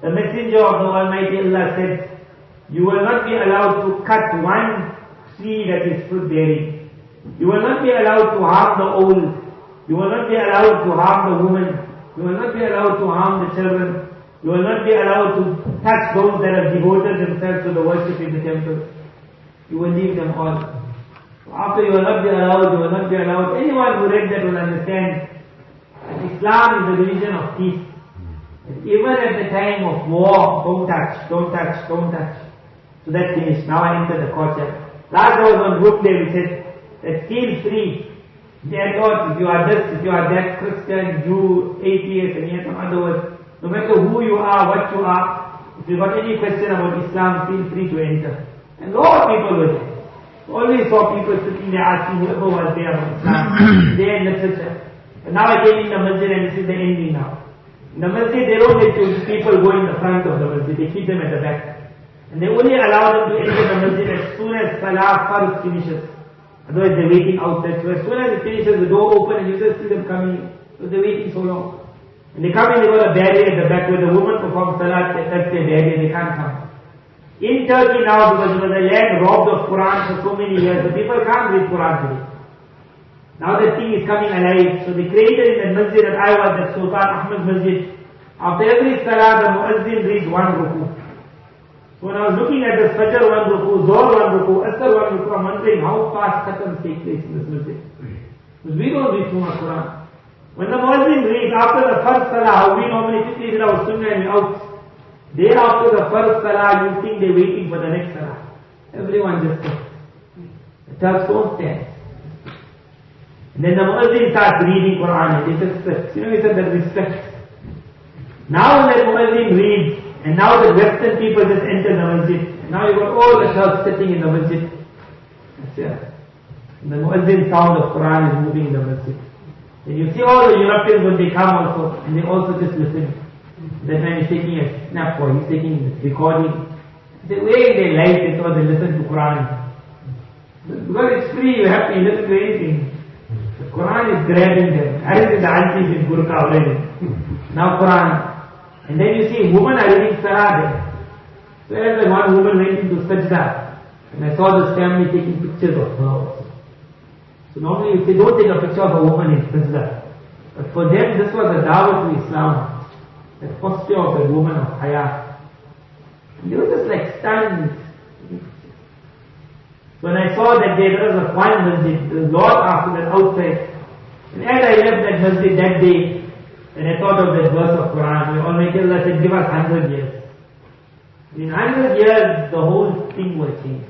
the messenger of the Almighty Allah said, you will not be allowed to cut one tree that is fruit bearing. You will not be allowed to harm the old. You will not be allowed to harm the woman. You will not be allowed to harm the children. You will not be allowed to touch those that have devoted themselves to the worship in the temple. You will leave them all. After you will not be allowed, you will not be allowed. Anyone who read that will understand that Islam is a religion of peace. And even at the time of war, don't touch, don't touch, don't touch. So that finished. Now I enter the courtyard. Last I was on group day, we said that feel free. They thought if you are this, if you are that, Christian, Jew, atheist, and yet some other words, no matter who you are, what you are, if you got any question about Islam, feel free to enter. And a lot of people were there. Always saw people sitting there asking whoever was there about Islam, there in literature. But now I came in the masjid and this is the ending now. In the masjid they don't let people go in the front of the masjid, they keep them at the back. And they only allow them to enter the masjid as soon as Salah Farz finishes. Otherwise they're waiting outside. So as soon as it finishes, the door open and you just see them coming in. So they're waiting so long. And they come in, they got a barrier at the back where the woman performs Salat, that's their barrier, they can't come. In Turkey now, because it was a land robbed of Quran for so many years, the people can't read Quran today. Now the thing is coming alive. So they created in the masjid that I was, at Sultan Ahmed Masjid. After every Salah, the Muazzin reads one ruku. So when I was looking at the Fajr one ruku, Zohr one ruku, Asr one ruku, I'm wondering how fast khatams take place in this masjid. Because we don't read too much Quran. When the Muazzin reads after the first Salah, we normally quickly read our Sunnah and we're out. There after the first Salah, you think they're waiting for the next Salah. Everyone just sits. The Turks don't stand. And then the Muazzin starts reading Quran and they just sit. You know, we said that respect. Now when the Muazzin reads, and now the Western people just enter the masjid. And now you've got all the Turks sitting in the masjid. That's it. And the Muazzin sound of Quran is moving in the masjid. And you see all the Europeans when they come also, and they also just listen. That man is taking a snap or he's taking recording. The way they like it or they listen to Quran. Because it's free, you're happy, you listen to anything. The Quran is grabbing them. I think the aunties in Burqa already. Now Quran. And then you see women are reading Salah there. So as the one woman went into Sajda, and I saw this family taking pictures of her also. So normally you say don't take a picture of a woman in Sajda. But for them this was a dawah to Islam. The posture of the woman of Haya. And they were just like stunned. When I saw that there was one masjid, the Lord after that outside. And as I left that masjid that day, and I thought of that verse of Quran, where Almighty Allah said, give us 100 years. In 100 years, the whole thing will change.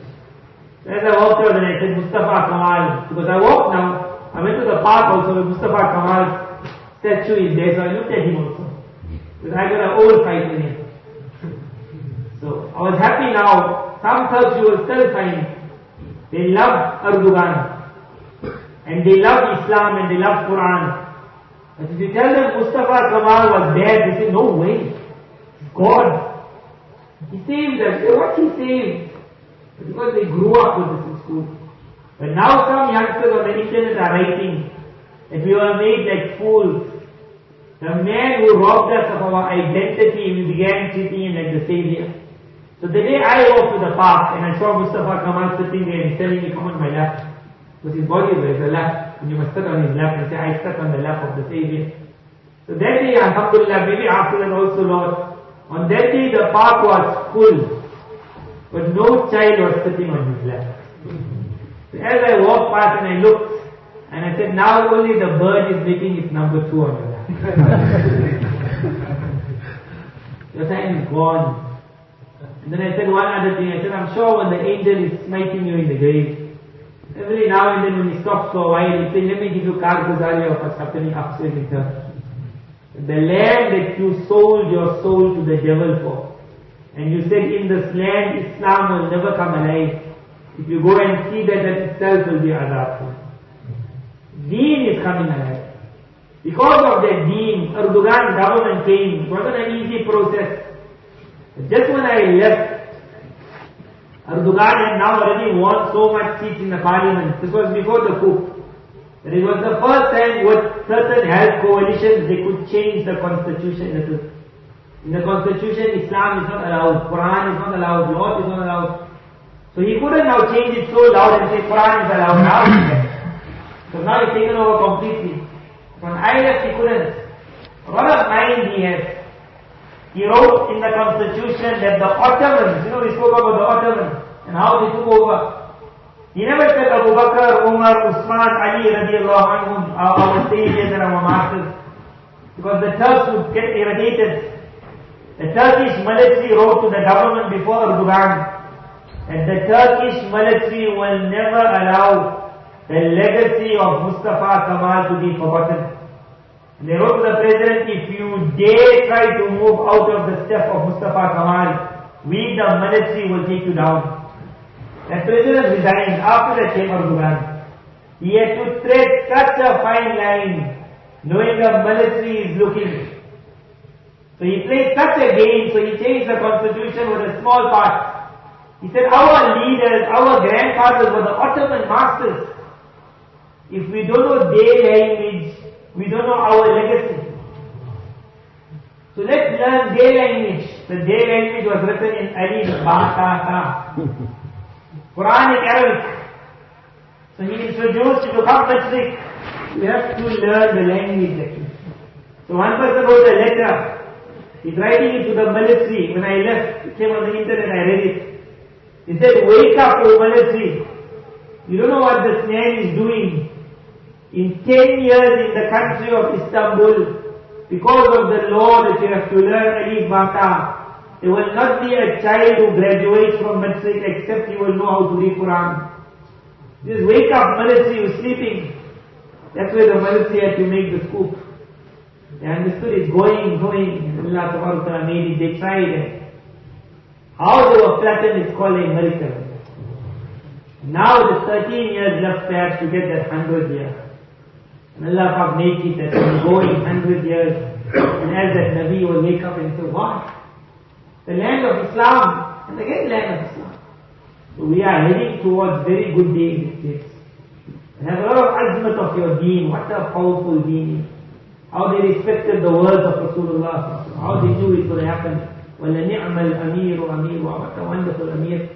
So as I walked out and I said, Mustafa Kamal, because I walked now, I went to the park also, where Mustafa Kamal's statue is there, so I looked at him also. Because I got an old fight with him. So I was happy now. Some Turks you will still find, they love Erdogan, and they love Islam, and they love Quran. But if you tell them Mustafa Kamal was dead, they say, no way. God. He saved us. Say, what he saved? But because they grew up with this in school. But now some youngsters on the internet are writing that we were made like fools. The man who robbed us of our identity, we began treating him like the savior. So the day I walked to the park and I saw Mustafa Kamal sitting there and he's telling me, come on my lap. Because his body was a lap. And you must sit on his lap and say, I sat on the lap of the Savior. So that day, alhamdulillah, maybe after that also, Lord, on that day the park was full. But no child was sitting on his lap. So as I walked past and I looked, and I said, now only the bird is making its number 2 on your lap. Your time is gone. And then I said one other thing. I said, I'm sure when the angel is smiting you in the grave, every now and then when he stops for a while, he says, let me give you Karguzari of what's happening upstairs in Turkey. The land that you sold your soul to the devil for. And you said, in this land, Islam will never come alive. If you go and see that, that itself will be adab. Deen is coming alive. Because of that deen, Erdogan government came. It wasn't an easy process. Just when I left, Erdogan had now already won so much seats in the parliament. This was before the coup. And it was the first time with certain health coalitions they could change the constitution. In the constitution, Islam is not allowed, Quran is not allowed, law is not allowed. So he couldn't now change it so loud and say Quran is allowed. Now he can. So now he's taken over completely. When I left, he couldn't. What a mind he has. He wrote in the constitution that the Ottomans, we spoke about the Ottomans and how they took over. He never said Abu Bakr, Umar, Usman, Ali radiallahu anhum are our saviors and our masters. Because the Turks would get irritated. The Turkish military wrote to the government before Erdogan that the Turkish military will never allow the legacy of Mustafa Kemal to be forgotten. And they wrote to the president, if you dare try to move out of the step of Mustafa Kemal, we the military will take you down. The president resigned. After that came Erdogan. He had to tread such a fine line, knowing the military is looking. So he played such a game, so he changed the constitution with a small part. He said, our leaders, our grandfathers were the Ottoman masters. If we don't know their language, we don't know our legacy. So let's learn their language. The their language was written in Alif, Ba, Ta, Ta. Quranic Arabic. So he introduced to become Mashriq. You have to learn the language actually. So one person wrote a letter. He's writing it to the military. When I left, it came on the internet, I read it. He said, wake up, O military. You don't know what this man is doing. In 10 years in the country of Istanbul, because of the law that you have to learn Alif Bata, there will not be a child who graduates from Mashriq except he will know how to read Quran. Just wake up, military, you're sleeping. That's why the military had to make the scoop. They understood it's going. Allah Ta'ala made it, they tried it. How they were flattened is called a miracle. Now the 13 years left perhaps to get that 100 years. And Allah Ta'ala make it that we're going 100 years. And as that Nabi will wake up and say, what? The land of Islam, and again land of Islam. So we are heading towards very good days. And have a lot of azmat of your deen. What a powerful deen. How they respected the words of Rasulullah. How they knew it would happen. وَلَنِعْمَ الْأَمِيرُ أَمِيرُ. What a wonderful Amir.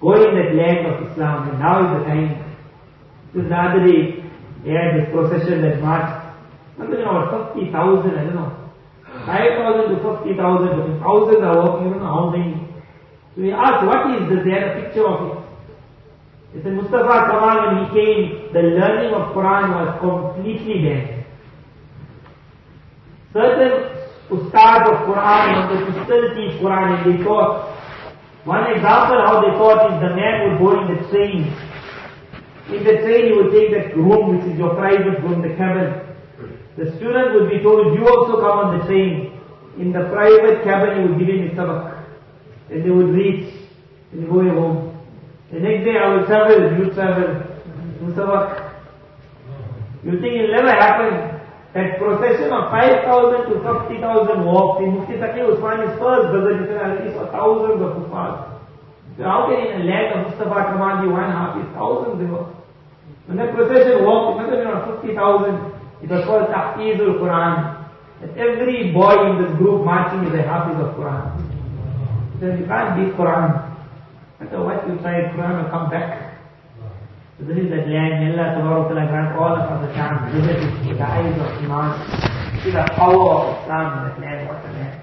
Going in that land of Islam. And now is the time. This the other day, they had this procession that marched. Something about 50,000, I don't know. 5,000 to 50,000, but thousands are walking, I don't know how many. So we asked, what is this? They had a picture of it. They said, Mustafa Kemal, when he came, the learning of Quran was completely banned. Certain ustads of Quran wanted to still teach Quran, and they taught. One example how they taught is the man would go in the train. In the train he would take that room, which is your private room, the cabin. The student would be told, you also come on the train. In the private cabin, you would give him his sabak. Then they would reach, and go home. The next day, I will travel, you travel. Do sabak. You think it will never happen? That procession of 5,000 to 50,000 walks in Mufti Taqi Usmani's first visit, he said, I already saw thousands of kuffars. So how can in a land of Mustafa Kemal be one half? It's thousands they were. When that procession walked, it must have been around 50,000. It was called Tahfizul Quran. That every boy in this group marching is a Hafiz of Quran. So you can't beat Quran. No matter what you try, Quran will come back. So this is that land. May Allah Ta'ala grant all of us a chance to visit it with the eyes of Iman. See the power of Islam in that land. What a land.